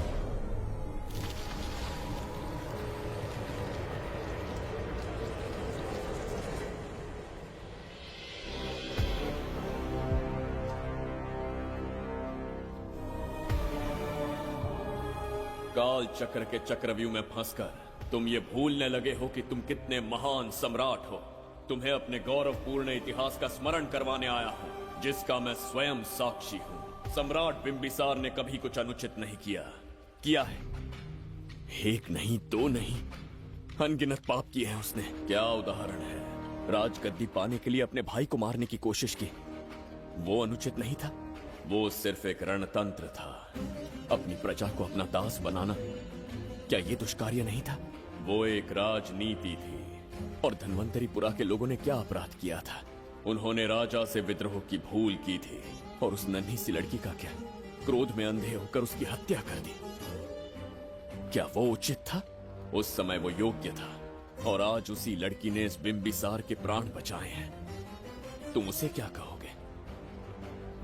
काल चक्र के चक्रव्यूह में फंसकर तुम ये भूलने लगे हो कि तुम कितने महान सम्राट हो। तुम्हें अपने गौरवपूर्ण इतिहास का स्मरण करवाने आया हूं, जिसका मैं स्वयं साक्षी हूं। सम्राट बिंबिसार ने कभी कुछ अनुचित नहीं किया है। एक नहीं, दो नहीं, अनगिनत पाप किए हैं उसने। क्या उदाहरण है? राजगद्दी पाने के लिए अपने भाई को मारने की कोशिश की। वो अनुचित नहीं था? वो सिर्फ एक रणतंत्र था। अपनी प्रजा को अपना दास बनाना, क्या ये दुष्कार्य नहीं था? वो एक राजनीति थी। और धन्वंतरीपुरा के लोगों ने क्या अपराध किया था? उन्होंने राजा से विद्रोह की भूल की थी। और उस नन्ही सी लड़की का क्या? क्रोध में अंधे होकर उसकी हत्या कर दी। क्या वो उचित था? उस समय वो योग्य था। और आज उसी लड़की ने इस बिंबिसार के प्राण बचाए हैं। तुम उसे क्या कहोगे?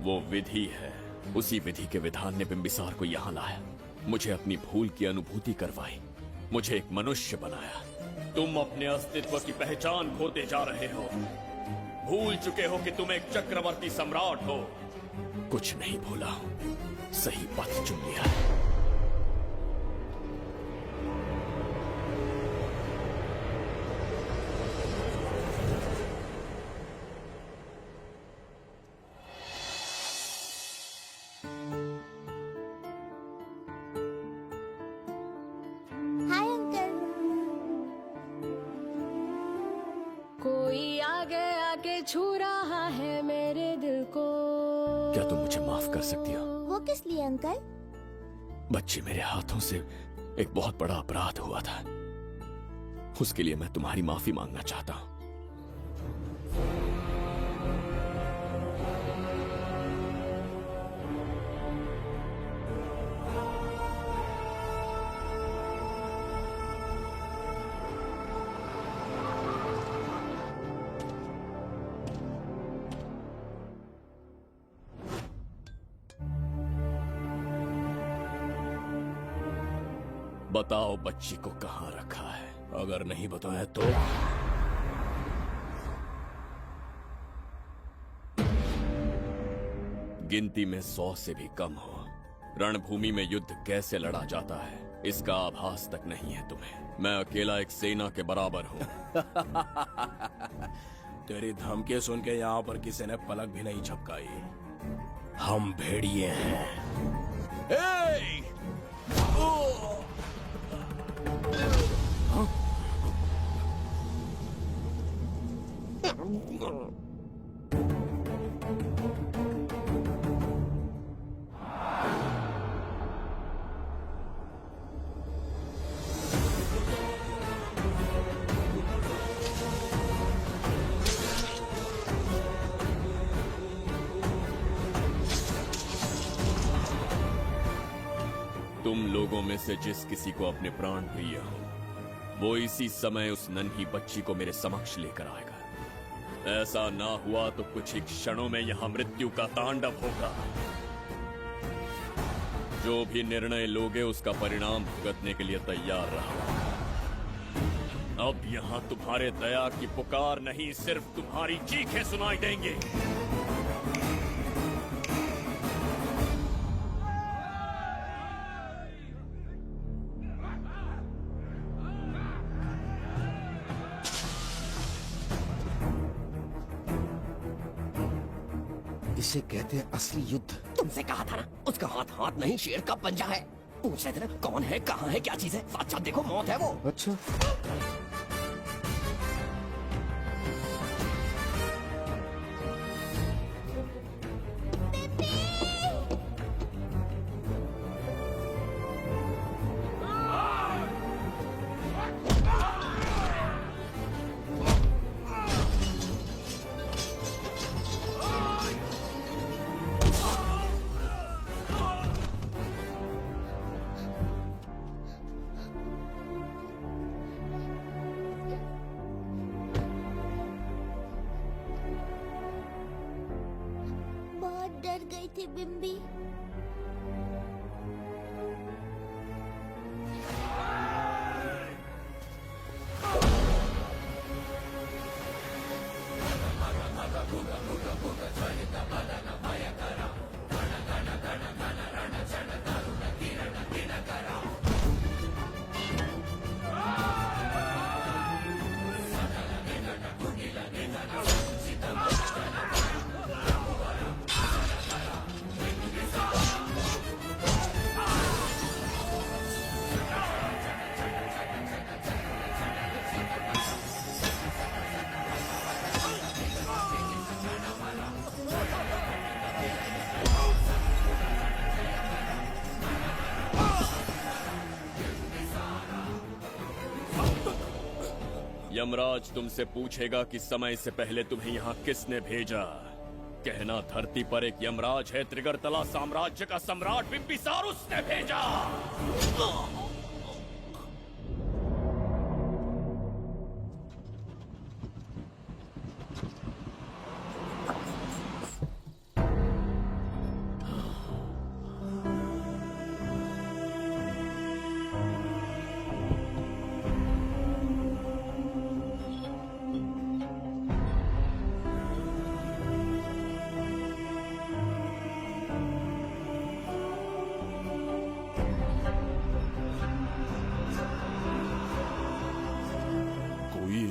वो विधि है। उसी विधि के विधान ने बिंबिसार को यहां लाया, मुझे अपनी भूल की अनुभूति करवाई, मुझे एक मनुष्य बनाया। तुम अपने अस्तित्व की पहचान खोते जा रहे हो। भूल चुके हो कि तुम एक चक्रवर्ती सम्राट हो। कुछ नहीं भूला, सही पथ चुन लिया। Hi uncle. कोई आगे आके छू रहा है मेरे दिल को। क्या तुम मुझे माफ कर सकती हो? वो किस लिए अंकल? बच्चे मेरे हाथों से एक बहुत बड़ा अपराध हुआ था, उसके लिए मैं तुम्हारी माफी मांगना चाहता हूं। बताओ बच्ची को कहां रखा है? अगर नहीं बताया तो गिनती में 100 से भी कम हो। रणभूमि में युद्ध कैसे लड़ा जाता है इसका आभास तक नहीं है तुम्हें। मैं अकेला एक सेना के बराबर हूं। तेरी धमकी सुन के यहाँ पर किसी ने पलक भी नहीं झपकाई। हम भेड़िए हैं। तुम लोगों में से जिस किसी को अपने प्राण प्रिय हो, वो इसी समय उस नन्ही बच्ची को मेरे समक्ष लेकर आएगा। ऐसा ना हुआ तो कुछ ही क्षणों में यहां मृत्यु का तांडव होगा। जो भी निर्णय लोगे उसका परिणाम भुगतने के लिए तैयार रहो। अब यहां तुम्हारे दया की पुकार नहीं, सिर्फ तुम्हारी चीखें सुनाई देंगी। इसे कहते हैं असली युद्ध। तुमसे कहा था ना, उसका हाथ हाथ नहीं शेर का पंजा है। पूछ रहे थे ना कौन है, कहाँ है, क्या चीज है। साथ साथ देखो, मौत है वो। अच्छा, बहुत डर गई थी बिम्बी। यमराज तुमसे पूछेगा कि समय से पहले तुम्हें यहाँ किसने भेजा। कहना धरती पर एक यमराज है, त्रिगर्तला साम्राज्य का सम्राट बिम्बिसार, उसने भेजा।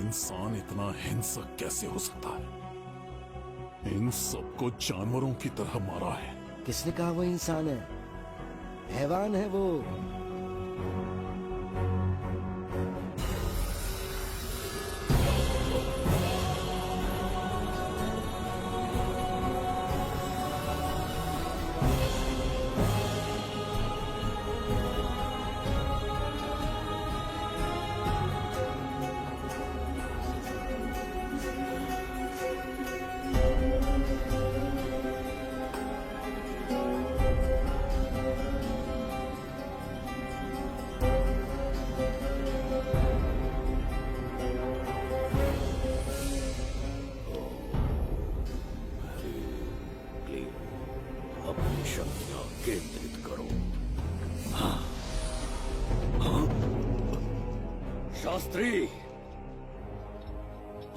इंसान इतना हिंसक कैसे हो सकता है? इन सबको जानवरों की तरह मारा है। किसने कहा वो इंसान है? हैवान है वो। अपनी शक्तियां केंद्रित करो। शास्त्री,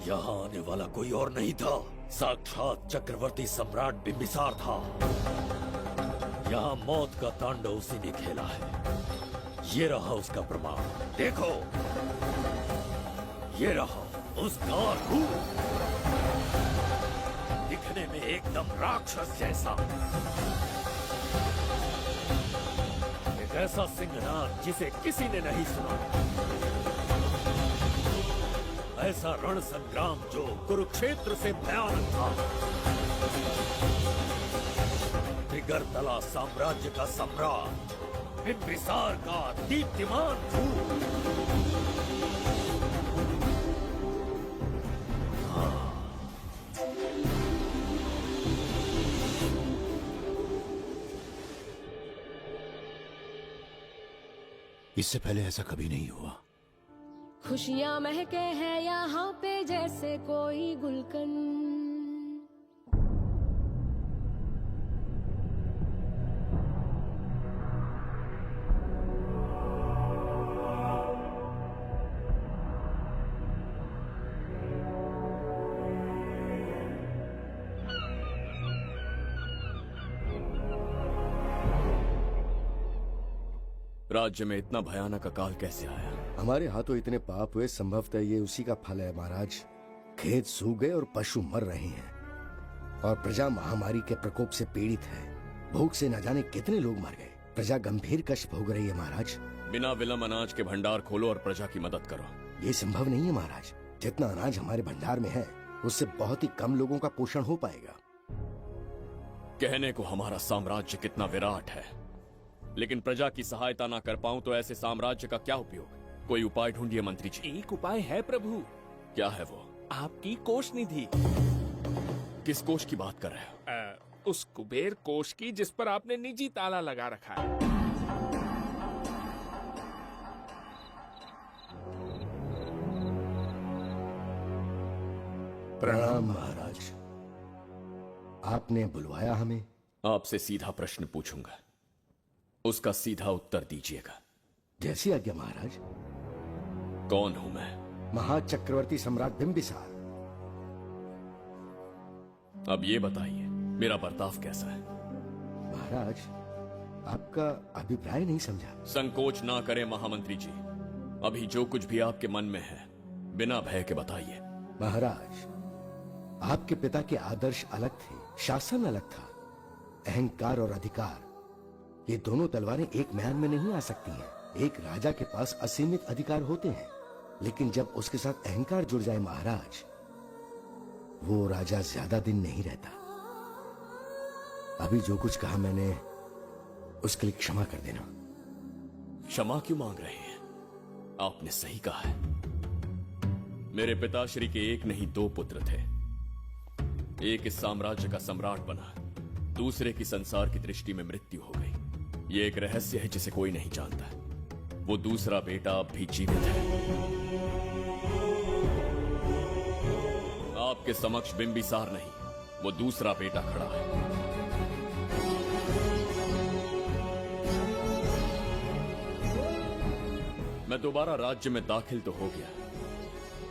यहाँ आने वाला कोई और नहीं था, साक्षात चक्रवर्ती सम्राट बिंबिसार था। यहाँ मौत का तांडव उसी ने खेला है। ये रहा उसका प्रमाण, देखो, ये रहा उसका रूप, दिखने में एकदम राक्षस जैसा। एक ऐसा सिंहनाद जिसे किसी ने नहीं सुना, ऐसा रण संग्राम जो कुरुक्षेत्र से भयानक था। त्रिगर्तला साम्राज्य का सम्राट, बिंबिसार का दीप्तिमान रूप। इससे पहले ऐसा कभी नहीं हुआ। खुशियाँ महके हैं यहाँ पे जैसे कोई गुलकंद। राज्य में इतना भयानक अकाल कैसे आया? हमारे हाथों इतने पाप हुए, संभवतः ये उसी का फल है महाराज। खेत सूख गए और पशु मर रहे हैं और प्रजा महामारी के प्रकोप से पीड़ित है। भूख से न जाने कितने लोग मर गए। प्रजा गंभीर कष्ट भोग रही है महाराज। बिना विलंब अनाज के भंडार खोलो और प्रजा की मदद करो। ये संभव नहीं है महाराज। जितना अनाज हमारे भंडार में है उससे बहुत ही कम लोगों का पोषण हो पाएगा। कहने को हमारा साम्राज्य कितना विराट है, लेकिन प्रजा की सहायता ना कर पाऊं तो ऐसे साम्राज्य का क्या उपयोग? कोई उपाय ढूंढिए मंत्री जी। एक उपाय है प्रभु। क्या है वो? आपकी कोष निधि। किस कोष की बात कर रहे हो? उस कुबेर कोष की जिस पर आपने निजी ताला लगा रखा है। प्रणाम महाराज। आपने बुलवाया हमें? आपसे सीधा प्रश्न पूछूंगा, उसका सीधा उत्तर दीजिएगा। जैसी आज्ञा महाराज। कौन हूं मैं? महाचक्रवर्ती सम्राट बिंबिसार। अब ये बताइए मेरा बर्ताव कैसा है? महाराज, आपका अभिप्राय नहीं समझा। संकोच ना करें महामंत्री जी, अभी जो कुछ भी आपके मन में है बिना भय के बताइए। महाराज, आपके पिता के आदर्श अलग थे, शासन अलग था। अहंकार और अधिकार, ये दोनों तलवारें एक म्यान में नहीं आ सकती हैं। एक राजा के पास असीमित अधिकार होते हैं, लेकिन जब उसके साथ अहंकार जुड़ जाए महाराज, वो राजा ज्यादा दिन नहीं रहता। अभी जो कुछ कहा मैंने, उसके लिए क्षमा कर देना। क्षमा क्यों मांग रहे हैं? आपने सही कहा है। मेरे पिताश्री के एक नहीं दो पुत्र थे। एक इस साम्राज्य का सम्राट बना, दूसरे की संसार की दृष्टि में मृत्यु हो गई। ये एक रहस्य है जिसे कोई नहीं जानता। वो दूसरा बेटा अब भी जीवित है। आपके समक्ष बिंबिसार नहीं, वो दूसरा बेटा खड़ा है। मैं दोबारा राज्य में दाखिल तो हो गया,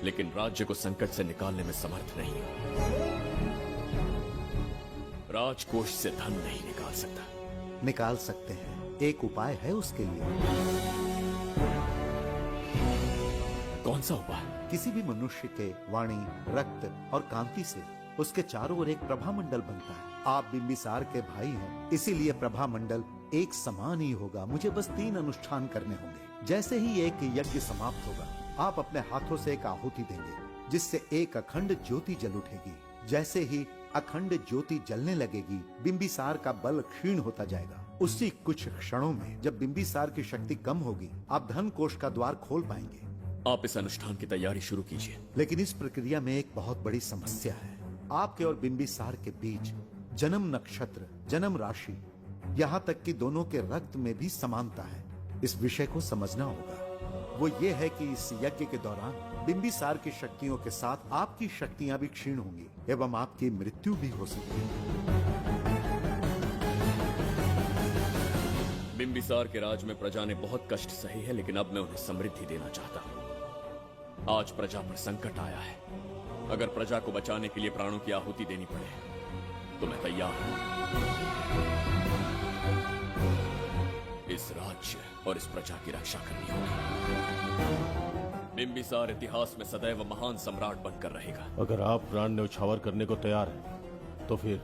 लेकिन राज्य को संकट से निकालने में समर्थ नहीं हूं। राजकोष से धन नहीं निकाल सकता। निकाल सकते हैं, एक उपाय है उसके लिए। कौन कौन सा उपाय? किसी भी मनुष्य के वाणी, रक्त और कांति से उसके चारों ओर एक प्रभा मंडल बनता है। आप बिंबिसार के भाई हैं, इसीलिए प्रभा मंडल एक समान ही होगा। मुझे बस 3 अनुष्ठान करने होंगे। जैसे ही एक यज्ञ समाप्त होगा, आप अपने हाथों से एक आहुति देंगे, जिससे एक अखंड ज्योति जल उठेगी। जैसे ही अखंड ज्योति जलने लगेगी, बिंबिसार का बल क्षीण होता जाएगा। उसी कुछ क्षणों में जब बिंबिसार की शक्ति कम होगी, आप धन कोष का द्वार खोल पाएंगे। आप इस अनुष्ठान की तैयारी शुरू कीजिए। लेकिन इस प्रक्रिया में एक बहुत बड़ी समस्या है। आपके और बिंबिसार के बीच जन्म नक्षत्र, जन्म राशि, यहाँ तक कि दोनों के रक्त में भी समानता है। इस विषय को समझना होगा। वो ये है कि इस यज्ञ के दौरान बिंबिसार की शक्तियों के साथ आपकी शक्तियां भी क्षीण होंगी एवं आपकी मृत्यु भी हो सकती है। बिंबिसार के राज में प्रजा ने बहुत कष्ट सहे है, लेकिन अब मैं उन्हें समृद्धि देना चाहता हूँ। आज प्रजा पर संकट आया है। अगर प्रजा को बचाने के लिए प्राणों की आहुति देनी पड़े तो मैं तैयार हूँ। इस राज्य और इस प्रजा की रक्षा करनी होगी। बिंबिसार इतिहास में सदैव महान सम्राट बनकर रहेगा। अगर आप प्राण न्यौछावर करने को तैयार हैं, तो फिर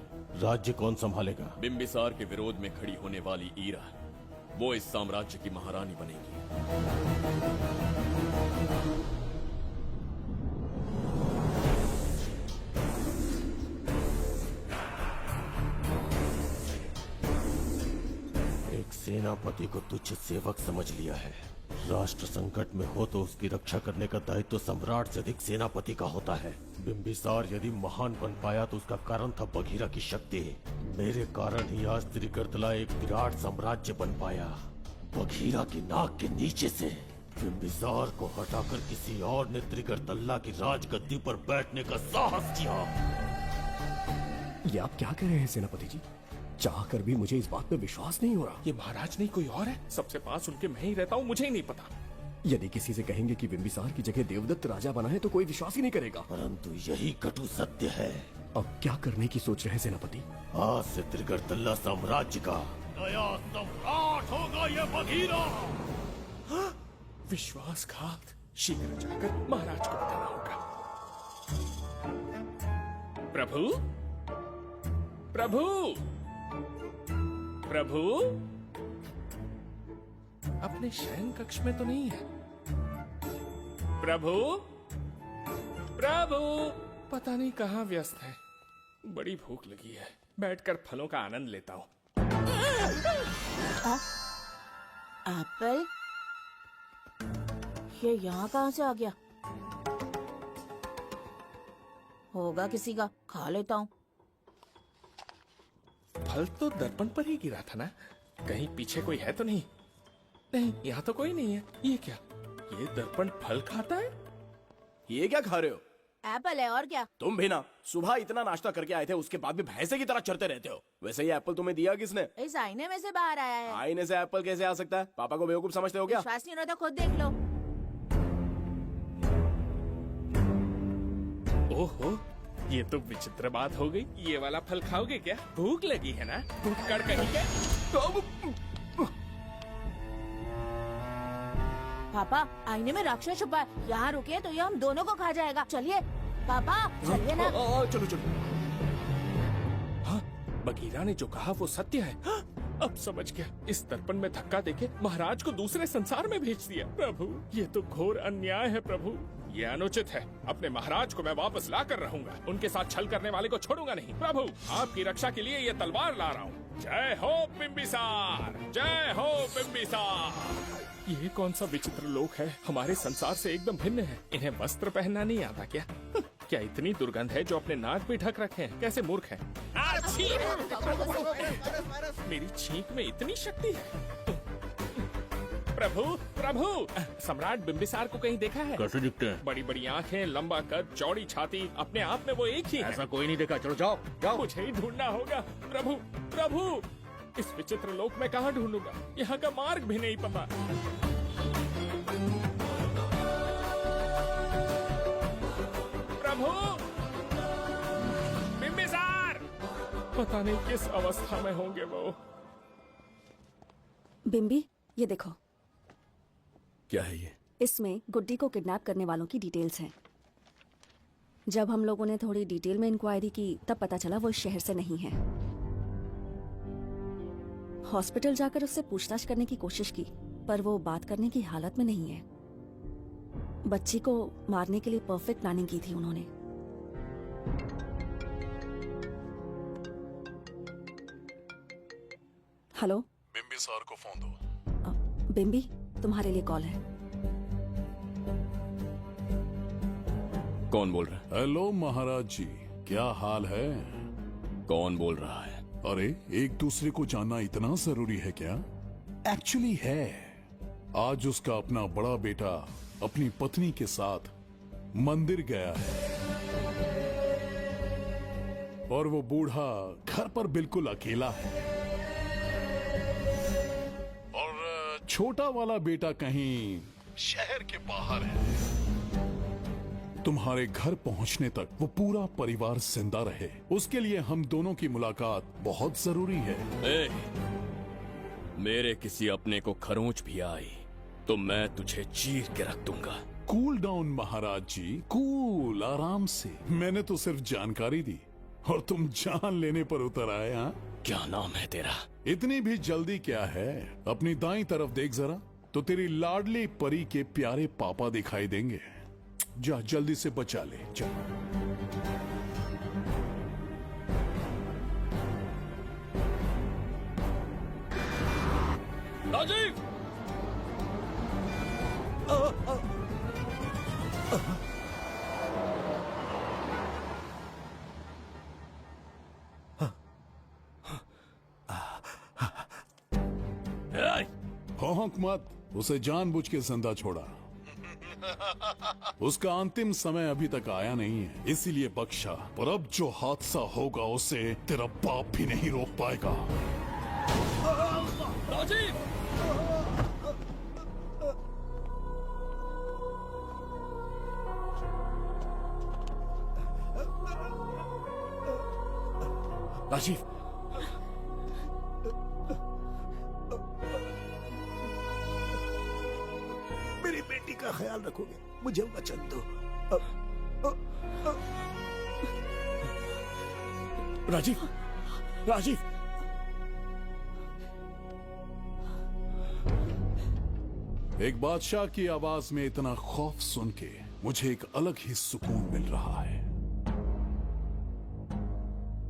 राज्य कौन संभालेगा? बिंबिसार के विरोध में खड़ी होने वाली ईरा, वो इस साम्राज्य की महारानी बनेगी। एक सेनापति को तुच्छ सेवक समझ लिया है। राष्ट्र संकट में हो तो उसकी रक्षा करने का दायित्व सम्राट से अधिक सेनापति का होता है। बिंबिसार यदि महान बन पाया तो उसका कारण था बघीरा की शक्ति। मेरे कारण ही आज त्रिगर्तला एक विराट साम्राज्य बन पाया। बघीरा की नाक के नीचे से बिंबिसार को हटाकर किसी और ने त्रिगर्तल्ला की राजगद्दी पर बैठने का साहस किया। ये आप क्या कह रहे हैं सेनापति जी? चाहकर भी मुझे इस बात पे विश्वास नहीं हो रहा। ये महाराज नहीं कोई और है। सबसे पास उनके मैं ही रहता हूँ, मुझे ही नहीं पता। यदि किसी से कहेंगे कि बिंबिसार की जगह देवदत्त राजा बना है तो कोई विश्वास ही नहीं करेगा। परंतु यही कटु सत्य है। अब क्या करने की सोच रहे हैं सेनापति? आज से त्रिगर्तल्ला साम्राज्य का नया सम्राट होगा ये बघीरा। विश्वासघात। शीघ्र जाकर महाराज को बताना होगा। प्रभु, प्रभु, प्रभु, अपने शयन कक्ष में तो नहीं है। प्रभु, प्रभु, पता नहीं कहाँ व्यस्त है। बड़ी भूख लगी है, बैठकर फलों का आनंद लेता हूँ। एप्पल, ये यहाँ कहाँ से आ गया? होगा किसी का, खा लेता हूँ। फल तो दर्पण पर ही गिरा था ना? कहीं पीछे कोई है तो नहीं? नहीं, यहाँ तो कोई नहीं है। ये क्या? ये दर्पण फल खाता है? ये क्या खा रहे हो? एप्पल है और क्या? तुम भी ना सुबह इतना नाश्ता करके आए थे, उसके बाद भी भैंसे की तरह चढ़ते रहते हो। वैसे ये एप्पल तुम्हें दिया किसने? इस आईने में से बाहर आया है। आईने से एप्पल कैसे आ सकता है? पापा को बेवकूफ समझते हो क्या? विश्वास नहीं हो रहा तो खुद देख लो। ओहो, ये तो विचित्र बात हो गई। ये वाला फल खाओगे क्या? भूख लगी है ना? भूखड़ कहीं के? पापा, आईने में राक्षस छुपा है। यहाँ रुके तो ये हम दोनों को खा जाएगा। चलिए पापा, चलिए ना। चलो चलो। हाँ, बघीरा ने जो कहा वो सत्य है। हाँ, अब समझ गया। इस दर्पण में धक्का देके महाराज को दूसरे संसार में भेज दिया। प्रभु, ये तो घोर अन्याय है प्रभु। ये अनुचित है। अपने महाराज को मैं वापस ला कर रहूंगा। उनके साथ छल करने वाले को छोड़ूंगा नहीं। प्रभु, आपकी रक्षा के लिए ये तलवार ला रहा हूँ। जय हो बिंबिसार, जय हो बिंबिसार। ये कौन सा विचित्र लोक है? हमारे संसार से एकदम भिन्न है। इन्हें वस्त्र पहनना नहीं आता क्या? क्या इतनी दुर्गंध है जो अपने नाक भी ढक रखे हैं? कैसे मूर्ख हैं? मेरी छींक में इतनी शक्ति है। प्रभु, प्रभु, सम्राट बिंबिसार को कहीं देखा है? कैसे दिखते हैं? बड़ी बड़ी आंखें, लंबा कद, चौड़ी छाती, अपने आप में वो एक ही है। ऐसा कोई नहीं देखा। चलो जाओ जाओ। मुझे ही ढूंढना होगा। प्रभु, प्रभु, इस विचित्र लोक में कहाँ ढूंढूंगा? यहाँ का मार्ग भी नहीं पता। प्रभु, बिंबिसार, पता नहीं किस अवस्था में होंगे वो। बिंबी, ये देखो। क्या है ये? इसमें गुड्डी को किडनैप करने वालों की डिटेल्स हैं। जब हम लोगों ने थोड़ी डिटेल में इंक्वायरी की तब पता चला वो इस शहर से नहीं है। हॉस्पिटल जाकर उससे पूछताछ करने की कोशिश की पर वो बात करने की हालत में नहीं है। बच्ची को मारने के लिए परफेक्ट प्लानिंग की थी उन्होंने। हेलो, बिम्बी सर को फोन दो। बिम्बी, तुम्हारे लिए कॉल है। कौन बोल रहा है? हेलो महाराज जी, क्या हाल है? कौन बोल रहा है? अरे, एक दूसरे को जानना इतना जरूरी है क्या? एक्चुअली है। आज उसका अपना बड़ा बेटा अपनी पत्नी के साथ मंदिर गया है और वो बूढ़ा घर पर बिल्कुल अकेला है और छोटा वाला बेटा कहीं शहर के बाहर है। तुम्हारे घर पहुंचने तक वो पूरा परिवार जिंदा रहे, उसके लिए हम दोनों की मुलाकात बहुत जरूरी है। मेरे किसी अपने को खरोंच भी आई तो मैं तुझे चीर के रख दूंगा। कूल डाउन महाराज जी, कूल, आराम से। मैंने तो सिर्फ जानकारी दी और तुम जान लेने पर उतर आए। हाँ, क्या नाम है तेरा? इतनी भी जल्दी क्या है? अपनी दाईं तरफ देख जरा तो तेरी लाडली परी के प्यारे पापा दिखाई देंगे। जा, जल्दी से बचा ले, जा। राजीव! भौंक मत, उसे जानबूझ के जिंदा छोड़ा। उसका अंतिम समय अभी तक आया नहीं है, इसीलिए बख्शा। पर अब जो हादसा होगा उसे तेरा बाप भी नहीं रोक पाएगा। राजीव! राजीव, मेरी बेटी का ख्याल रखोगे? मुझे वचन दो। राजीव, राजीव! एक बादशाह की आवाज में इतना खौफ सुन के मुझे एक अलग ही सुकून मिल रहा है।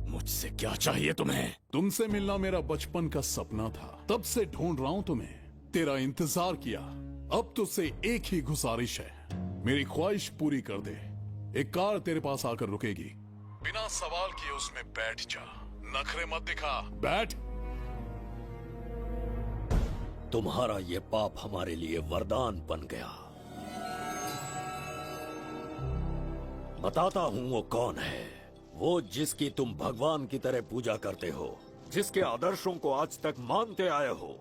मुझसे क्या चाहिए तुम्हें? तुमसे मिलना मेरा बचपन का सपना था, तब से ढूंढ रहा हूं तुम्हें। तेरा इंतजार किया, अब तुझसे एक ही गुजारिश है, मेरी ख्वाहिश पूरी कर दे। एक कार तेरे पास आकर रुकेगी, बिना सवाल किए उसमें बैठ जा, नखरे मत दिखा, बैठ। तुम्हारा ये पाप हमारे लिए वरदान बन गया। बताता हूं वो कौन है। वो जिसकी तुम भगवान की तरह पूजा करते हो, जिसके आदर्शों को आज तक मानते आए हो,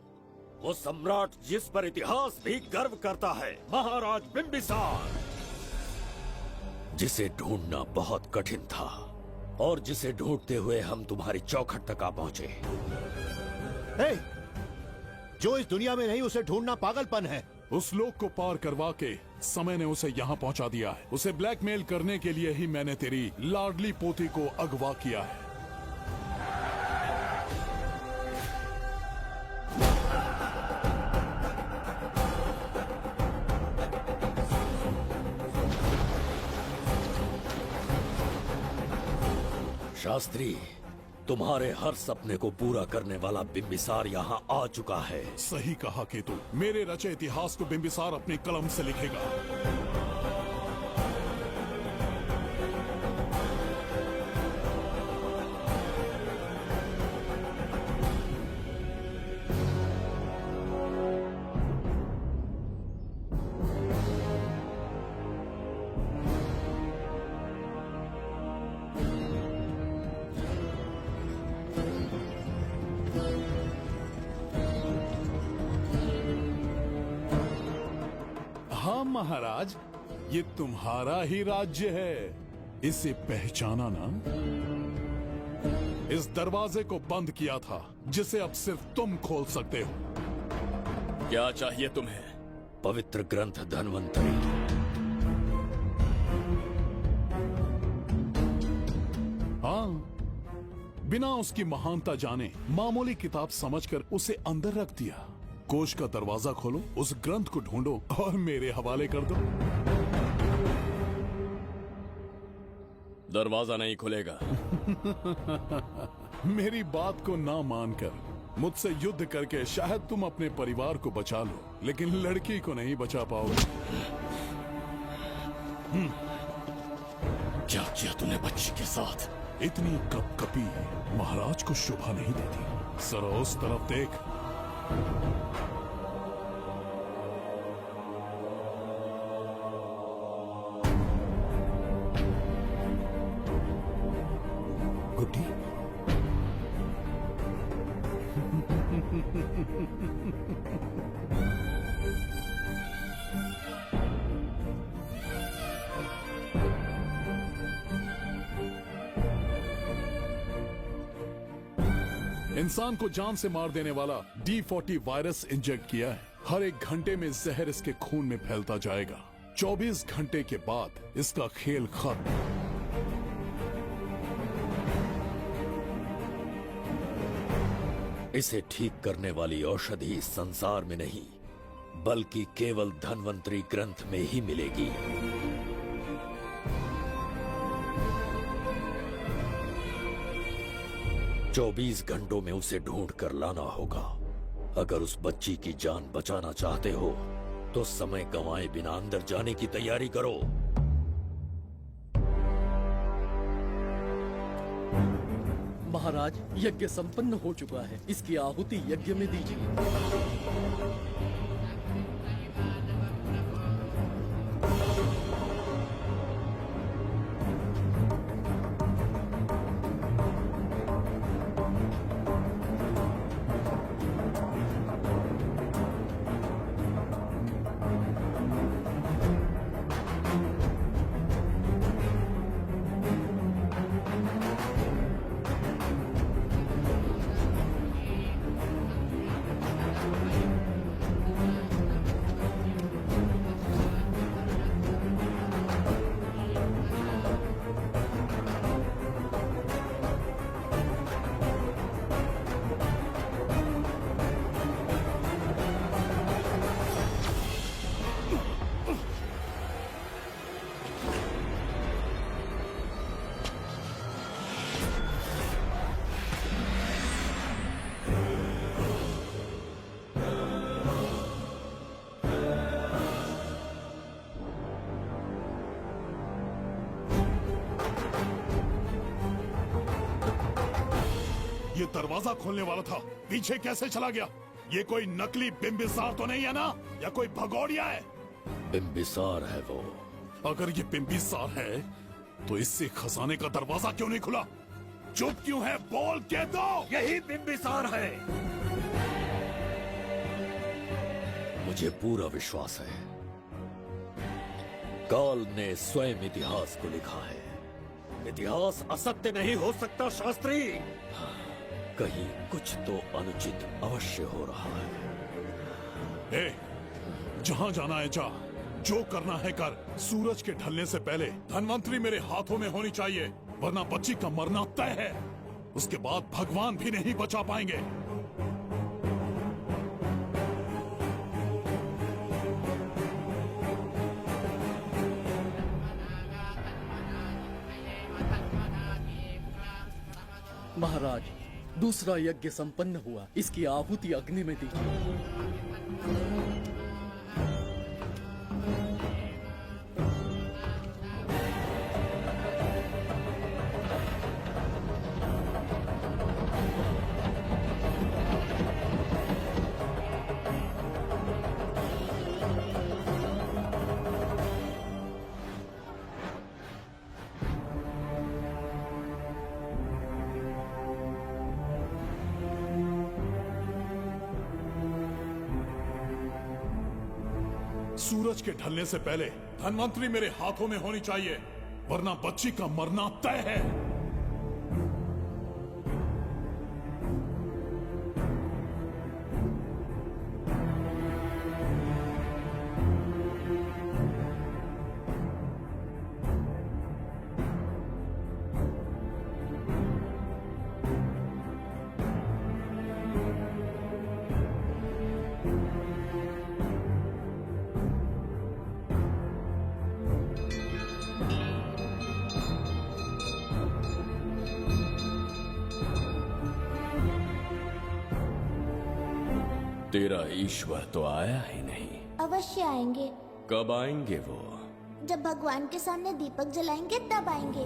वो सम्राट जिस पर इतिहास भी गर्व करता है, महाराज बिम्बिसार, जिसे ढूंढना बहुत कठिन था और जिसे ढूंढते हुए हम तुम्हारी चौखट तक आ पहुंचे। जो इस दुनिया में नहीं उसे ढूंढना पागलपन है। उस लोक को पार करवा के समय ने उसे यहाँ पहुँचा दिया है। उसे ब्लैकमेल करने के लिए ही मैंने तेरी लाडली पोती को अगवा किया है। शास्त्री, तुम्हारे हर सपने को पूरा करने वाला बिम्बिसार यहाँ आ चुका है। सही कहा केतु, मेरे रचे इतिहास को बिम्बिसार अपनी कलम से लिखेगा। हाँ महाराज, ये तुम्हारा ही राज्य है, इसे पहचाना ना? इस दरवाजे को बंद किया था जिसे अब सिर्फ तुम खोल सकते हो। क्या चाहिए तुम्हें? पवित्र ग्रंथ धन्वंतरी। हाँ, बिना उसकी महानता जाने मामूली किताब समझकर उसे अंदर रख दिया। कोष का दरवाजा खोलो, उस ग्रंथ को ढूंढो और मेरे हवाले कर दो। दरवाजा नहीं खुलेगा। मेरी बात को ना मानकर मुझसे युद्ध करके शायद तुम अपने परिवार को बचा लो, लेकिन लड़की को नहीं बचा पाओगे। क्या किया तूने बच्ची के साथ? इतनी कपकपी महाराज को शोभा नहीं देती। सरो उस तरफ देख। गुड्डी, इंसान को जान से मार देने वाला D40 वायरस इंजेक्ट किया है। हर एक घंटे में जहर इसके खून में फैलता जाएगा। 24 घंटे के बाद इसका खेल खत्म। इसे ठीक करने वाली औषधि इस संसार में नहीं, बल्कि केवल धन्वंतरी ग्रंथ में ही मिलेगी। चौबीस घंटों में उसे ढूंढ कर लाना होगा। अगर उस बच्ची की जान बचाना चाहते हो तो समय गंवाए बिना अंदर जाने की तैयारी करो। महाराज, यज्ञ संपन्न हो चुका है। इसकी आहुति यज्ञ में दीजिए। ये दरवाजा खोलने वाला था, पीछे कैसे चला गया? ये कोई नकली बिंबिसार तो नहीं है ना, या कोई भगोड़िया है? बिंबिसार है वो। अगर ये बिंबिसार है तो इससे खजाने का दरवाजा क्यों नहीं खुला? चुप क्यों है? बोल के दो। यही बिंबिसार है। मुझे पूरा विश्वास है, काल ने स्वयं इतिहास को लिखा है। इतिहास असत्य नहीं हो सकता शास्त्री। कहीं कुछ तो अनुचित अवश्य हो रहा है। ए, जहां जाना है जा, जो करना है कर। सूरज के ढलने से पहले धन्वंतरी मेरे हाथों में होनी चाहिए, वरना बच्ची का मरना तय है। उसके बाद भगवान भी नहीं बचा पाएंगे। महाराज, दूसरा यज्ञ संपन्न हुआ। इसकी आहुति अग्नि में दीजिए। सूरज के ढलने से पहले धन्वंतरी मेरे हाथों में होनी चाहिए, वरना बच्ची का मरना तय है। तेरा ईश्वर तो आया ही नहीं। अवश्य आएंगे। कब आएंगे वो? जब भगवान के सामने दीपक जलाएंगे तब आएंगे।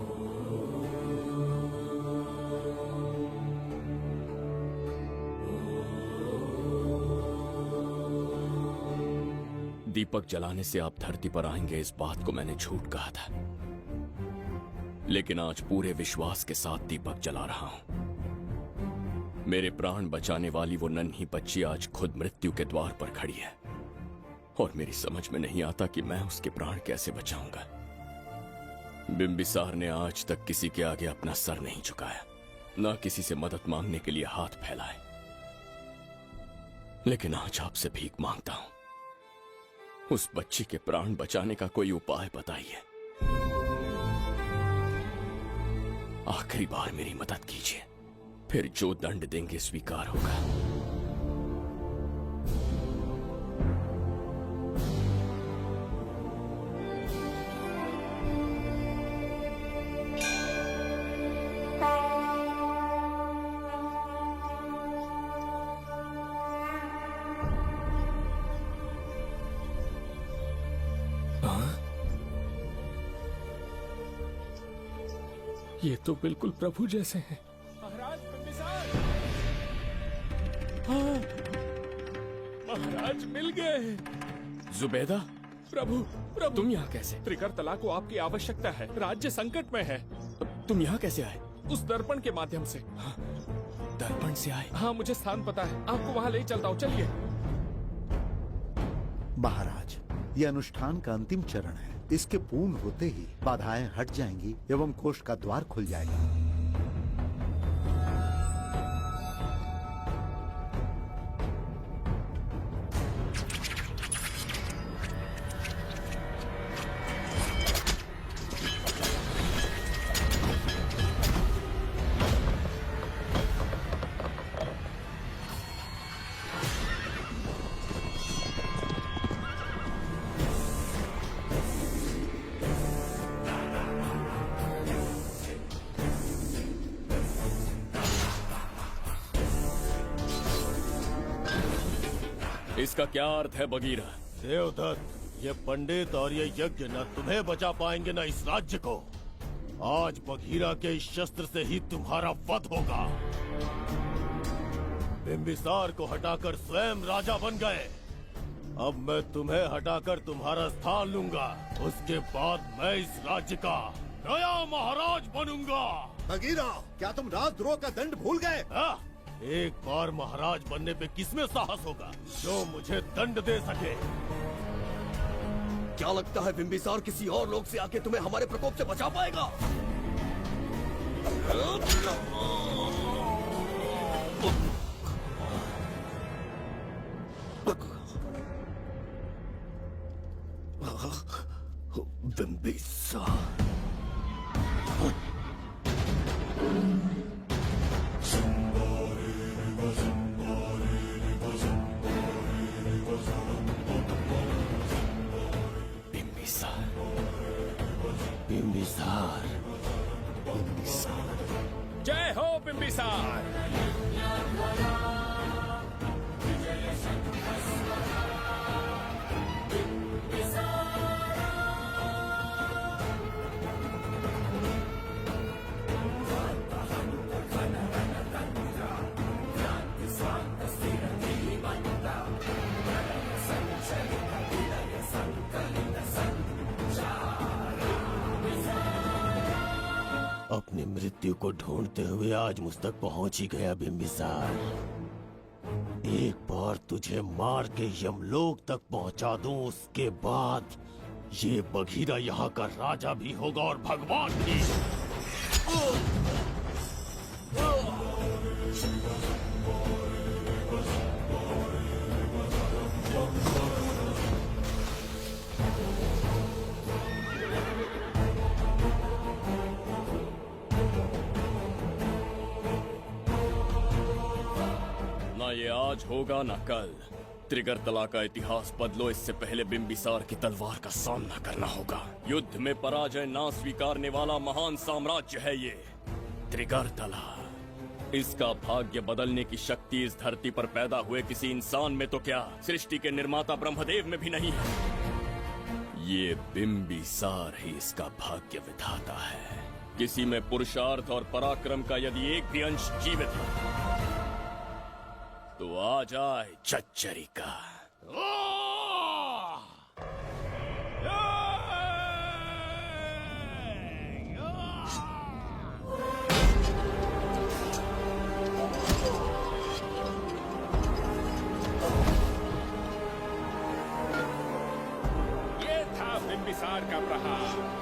दीपक जलाने से आप धरती पर आएंगे, इस बात को मैंने झूठ कहा था, लेकिन आज पूरे विश्वास के साथ दीपक जला रहा हूं। मेरे प्राण बचाने वाली वो नन्ही बच्ची आज खुद मृत्यु के द्वार पर खड़ी है और मेरी समझ में नहीं आता कि मैं उसके प्राण कैसे बचाऊंगा। बिंबिसार ने आज तक किसी के आगे अपना सर नहीं झुकाया, ना किसी से मदद मांगने के लिए हाथ फैलाए, लेकिन आज आपसे भीख मांगता हूं। उस बच्ची के प्राण बचाने का कोई उपाय बताइए। आखिरी बार मेरी मदद कीजिए, फिर जो दंड देंगे स्वीकार होगा। ये तो बिल्कुल प्रभु जैसे हैं। महाराज बिंबिसार! हाँ, महाराज मिल गए। जुबैदा, प्रभु प्रभु, तुम यहाँ कैसे? त्रिकर तला को आपकी आवश्यकता है, राज्य संकट में है। तुम यहाँ कैसे आए? उस दर्पण के माध्यम से। हाँ, दर्पण से आए? हाँ, मुझे स्थान पता है, आपको वहाँ ले चलता हूँ, चलिए। महाराज, ये अनुष्ठान का अंतिम चरण है। इसके पूर्ण होते ही बाधाएं हट जाएंगी एवं कोष का द्वार खुल जाएगा। इसका क्या अर्थ है बगीरा? देवदत्त, ये पंडित और ये यज्ञ न तुम्हें बचा पाएंगे न इस राज्य को। आज बगीरा के इस शस्त्र से ही तुम्हारा वध होगा। बिंबिसार को हटाकर स्वयं राजा बन गए, अब मैं तुम्हें हटाकर तुम्हारा स्थान लूंगा। उसके बाद मैं इस राज्य का नया महाराज बनूंगा। बगीरा, क्या तुम राजद्रोह का दंड भूल गए? एक बार महाराज बनने पे किसमें साहस होगा जो मुझे दंड दे सके? क्या लगता है बिंबिसार किसी और लोग से आके तुम्हें हमारे प्रकोप से बचा पाएगा? बिंबिसार, बिंबिसार, बिंबिसार। जय हो बिंबिसार। अपनी मृत्यु को ढूंढते हुए आज मुझ तक पहुंच ही गया बिंबिसार। एक बार तुझे मार के यमलोक तक पहुंचा दूं, उसके बाद ये बघीरा यहाँ का राजा भी होगा और भगवान भी। ना ये आज होगा ना कल। त्रिगर्तला का इतिहास बदलो, इससे पहले बिंबिसार की तलवार का सामना करना होगा। युद्ध में पराजय ना स्वीकारने वाला महान साम्राज्य है ये त्रिगर्तला। इसका भाग्य बदलने की शक्ति इस धरती पर पैदा हुए किसी इंसान में तो क्या, सृष्टि के निर्माता ब्रह्मदेव में भी नहीं है। ये बिंबिसार ही इसका भाग्य विधाता है। किसी में पुरुषार्थ और पराक्रम का यदि एक भी अंश जीवित है तो आ जाए चच्चरी का। ये था बिंबिसार का प्रहार।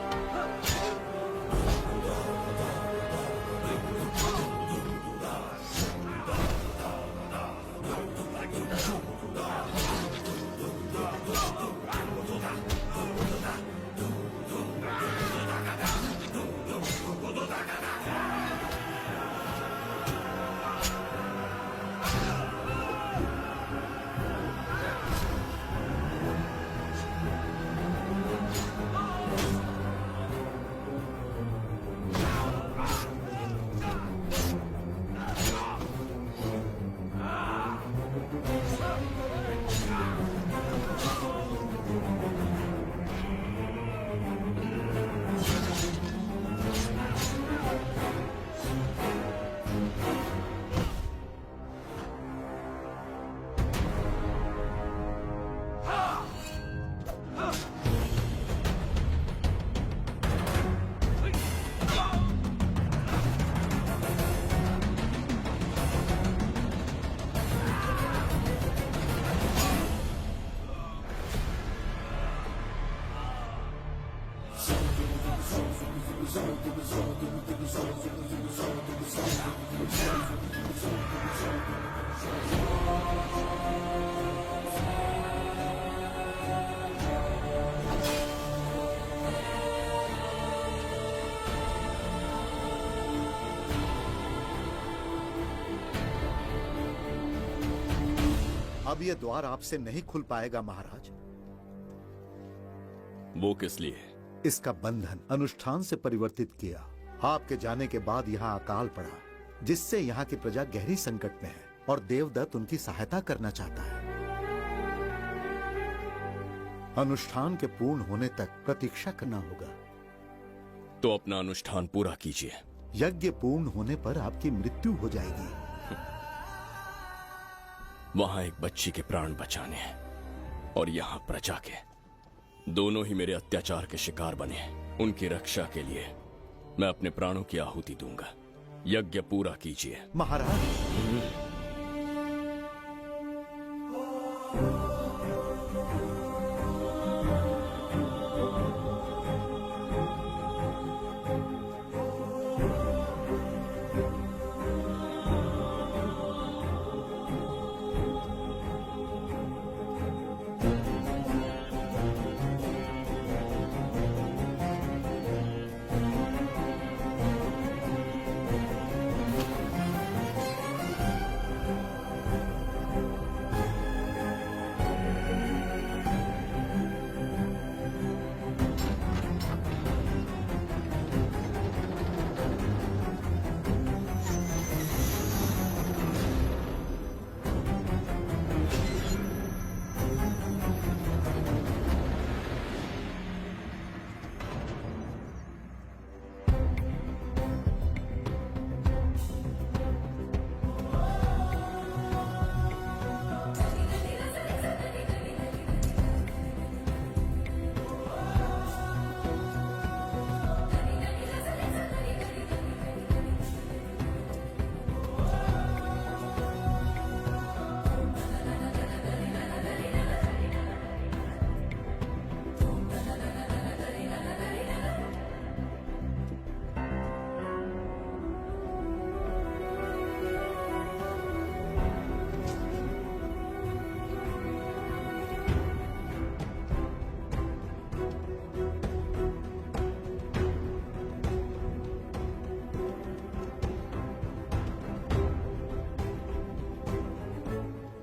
अब ये द्वार आपसे नहीं खुल पाएगा महाराज। वो किस लिए? इसका बंधन अनुष्ठान से परिवर्तित किया। आपके जाने के बाद यहाँ अकाल पड़ा, जिससे यहाँ की प्रजा गहरी संकट में है और देवदत्त उनकी सहायता करना चाहता है। अनुष्ठान के पूर्ण होने तक प्रतीक्षा करना होगा। तो अपना अनुष्ठान पूरा कीजिए। यज्ञ पूर्ण होने पर आपकी मृत्यु हो जाएगी। वहां एक बच्ची के प्राण बचाने हैं और यहाँ प्रजा के, दोनों ही मेरे अत्याचार के शिकार बने हैं। उनकी रक्षा के लिए मैं अपने प्राणों की आहुति दूंगा। यज्ञ पूरा कीजिए महाराज।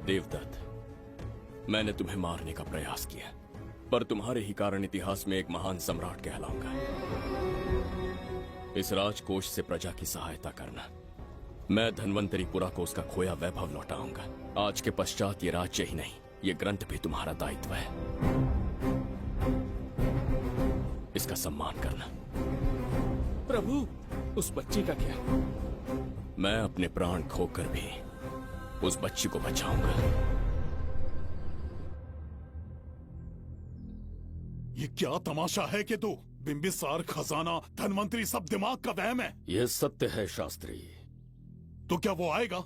देवदत्त, मैंने तुम्हें मारने का प्रयास किया, पर तुम्हारे ही कारण इतिहास में एक महान सम्राट कहलाऊंगा। इस राजकोष से प्रजा की सहायता करना मैं धन्वंतरीपुरा को उसका खोया वैभव लौटाऊंगा। आज के पश्चात ये राज्य ही नहीं, ये ग्रंथ भी तुम्हारा दायित्व है। इसका सम्मान करना। प्रभु, उस बच्ची का क्या? मैं अपने प्राण खोकर भी उस बच्ची को बचाऊंगा। ये क्या तमाशा है कि तू बिंबिसार, खजाना, धनवंतरी सब दिमाग का वहम है। यह सत्य है शास्त्री। तो क्या वो आएगा?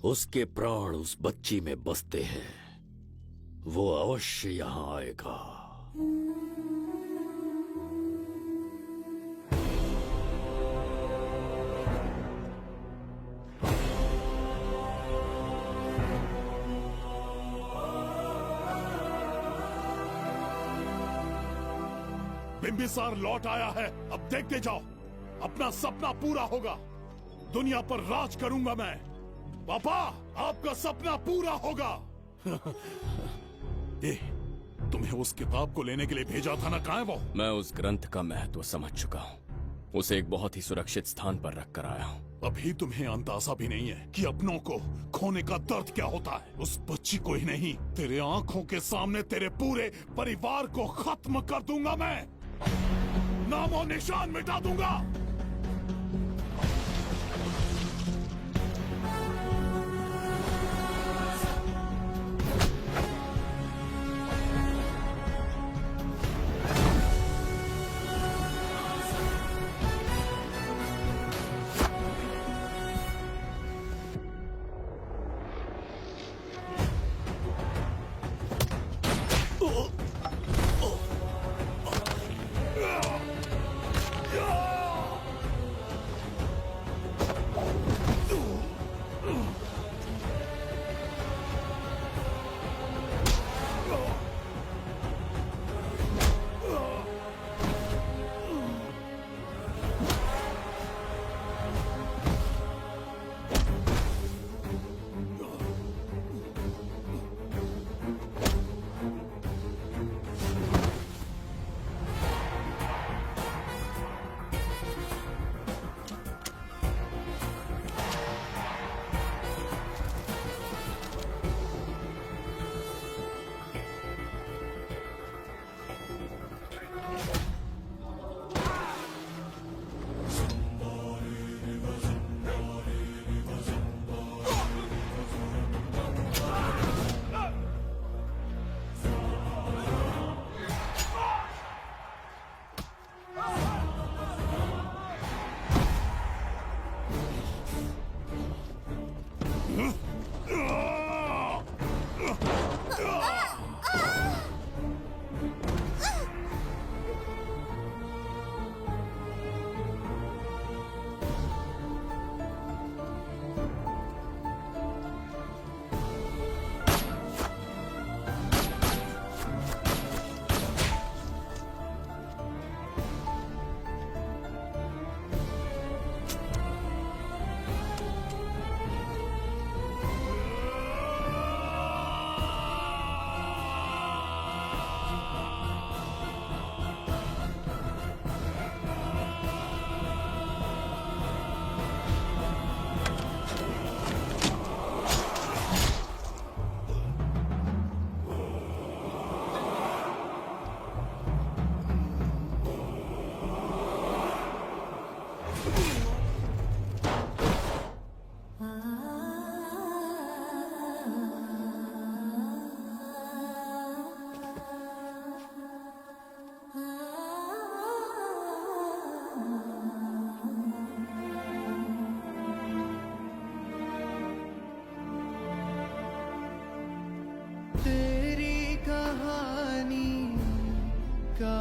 उसके प्राण उस बच्ची में बसते हैं, वो अवश्य यहाँ आएगा। बिंबिसार लौट आया है, अब देखते जाओ, अपना सपना पूरा होगा। दुनिया पर राज करूंगा मैं। पापा, आपका सपना पूरा होगा। तुम्हें उस किताब को लेने के लिए भेजा था ना, कहाँ है वो? मैं उस ग्रंथ का महत्व समझ चुका हूँ, उसे एक बहुत ही सुरक्षित स्थान पर रख कर आया हूँ। अभी तुम्हें अंदाजा भी नहीं है कि अपनों को खोने का दर्द क्या होता है। उस बच्ची को ही नहीं, तेरे आंखों के सामने तेरे पूरे परिवार को खत्म कर दूंगा मैं, नामो निशान मिटा दूंगा।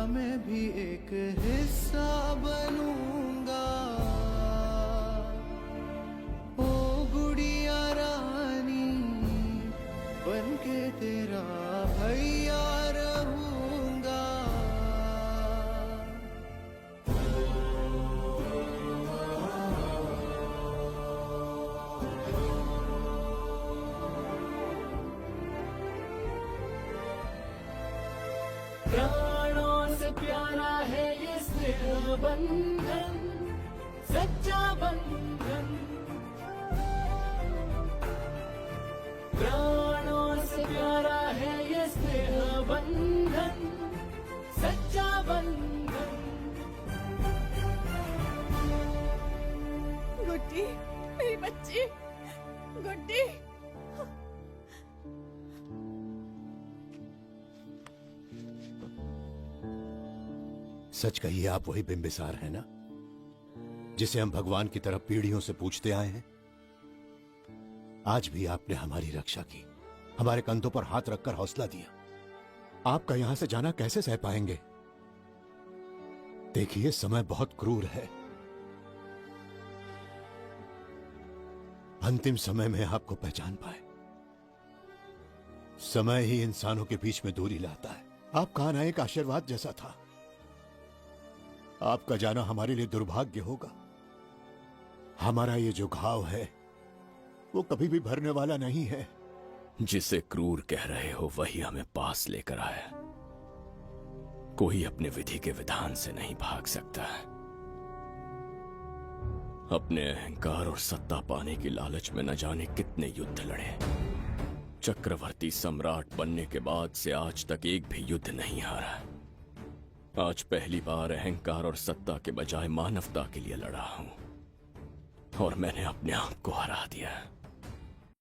मैं भी एक हिस्सा बनूंगा। ओ गुड़िया रानी बनके तेरा भैया रहूंगा। प्राणों से प्यारा है ये स्नेह बंधन, सच्चा बंधन। प्राणों से प्यारा है ये स्नेह बंधन, सच्चा बंधन। गुड्डी, मेरी बच्ची, गुड्डी। सच कहिए, आप वही बिंबिसार हैं ना, जिसे हम भगवान की तरफ पीढ़ियों से पूछते आए हैं? आज भी आपने हमारी रक्षा की, हमारे कंधों पर हाथ रखकर हौसला दिया। आपका यहां से जाना कैसे सह पाएंगे? देखिए, समय बहुत क्रूर है। अंतिम समय में आपको पहचान पाए। समय ही इंसानों के बीच में दूरी लाता है। आपका आना एक आशीर्वाद जैसा था। आपका जाना हमारे लिए दुर्भाग्य होगा। हमारा ये जो घाव है वो कभी भी भरने वाला नहीं है। जिसे क्रूर कह रहे हो वही हमें पास लेकर आया। कोई अपने विधि के विधान से नहीं भाग सकता। अपने अहंकार और सत्ता पाने की लालच में न जाने कितने युद्ध लड़े। चक्रवर्ती सम्राट बनने के बाद से आज तक एक भी युद्ध नहीं हारा। आज पहली बार अहंकार और सत्ता के बजाय मानवता के लिए लड़ा हूं, और मैंने अपने आप को हरा दिया।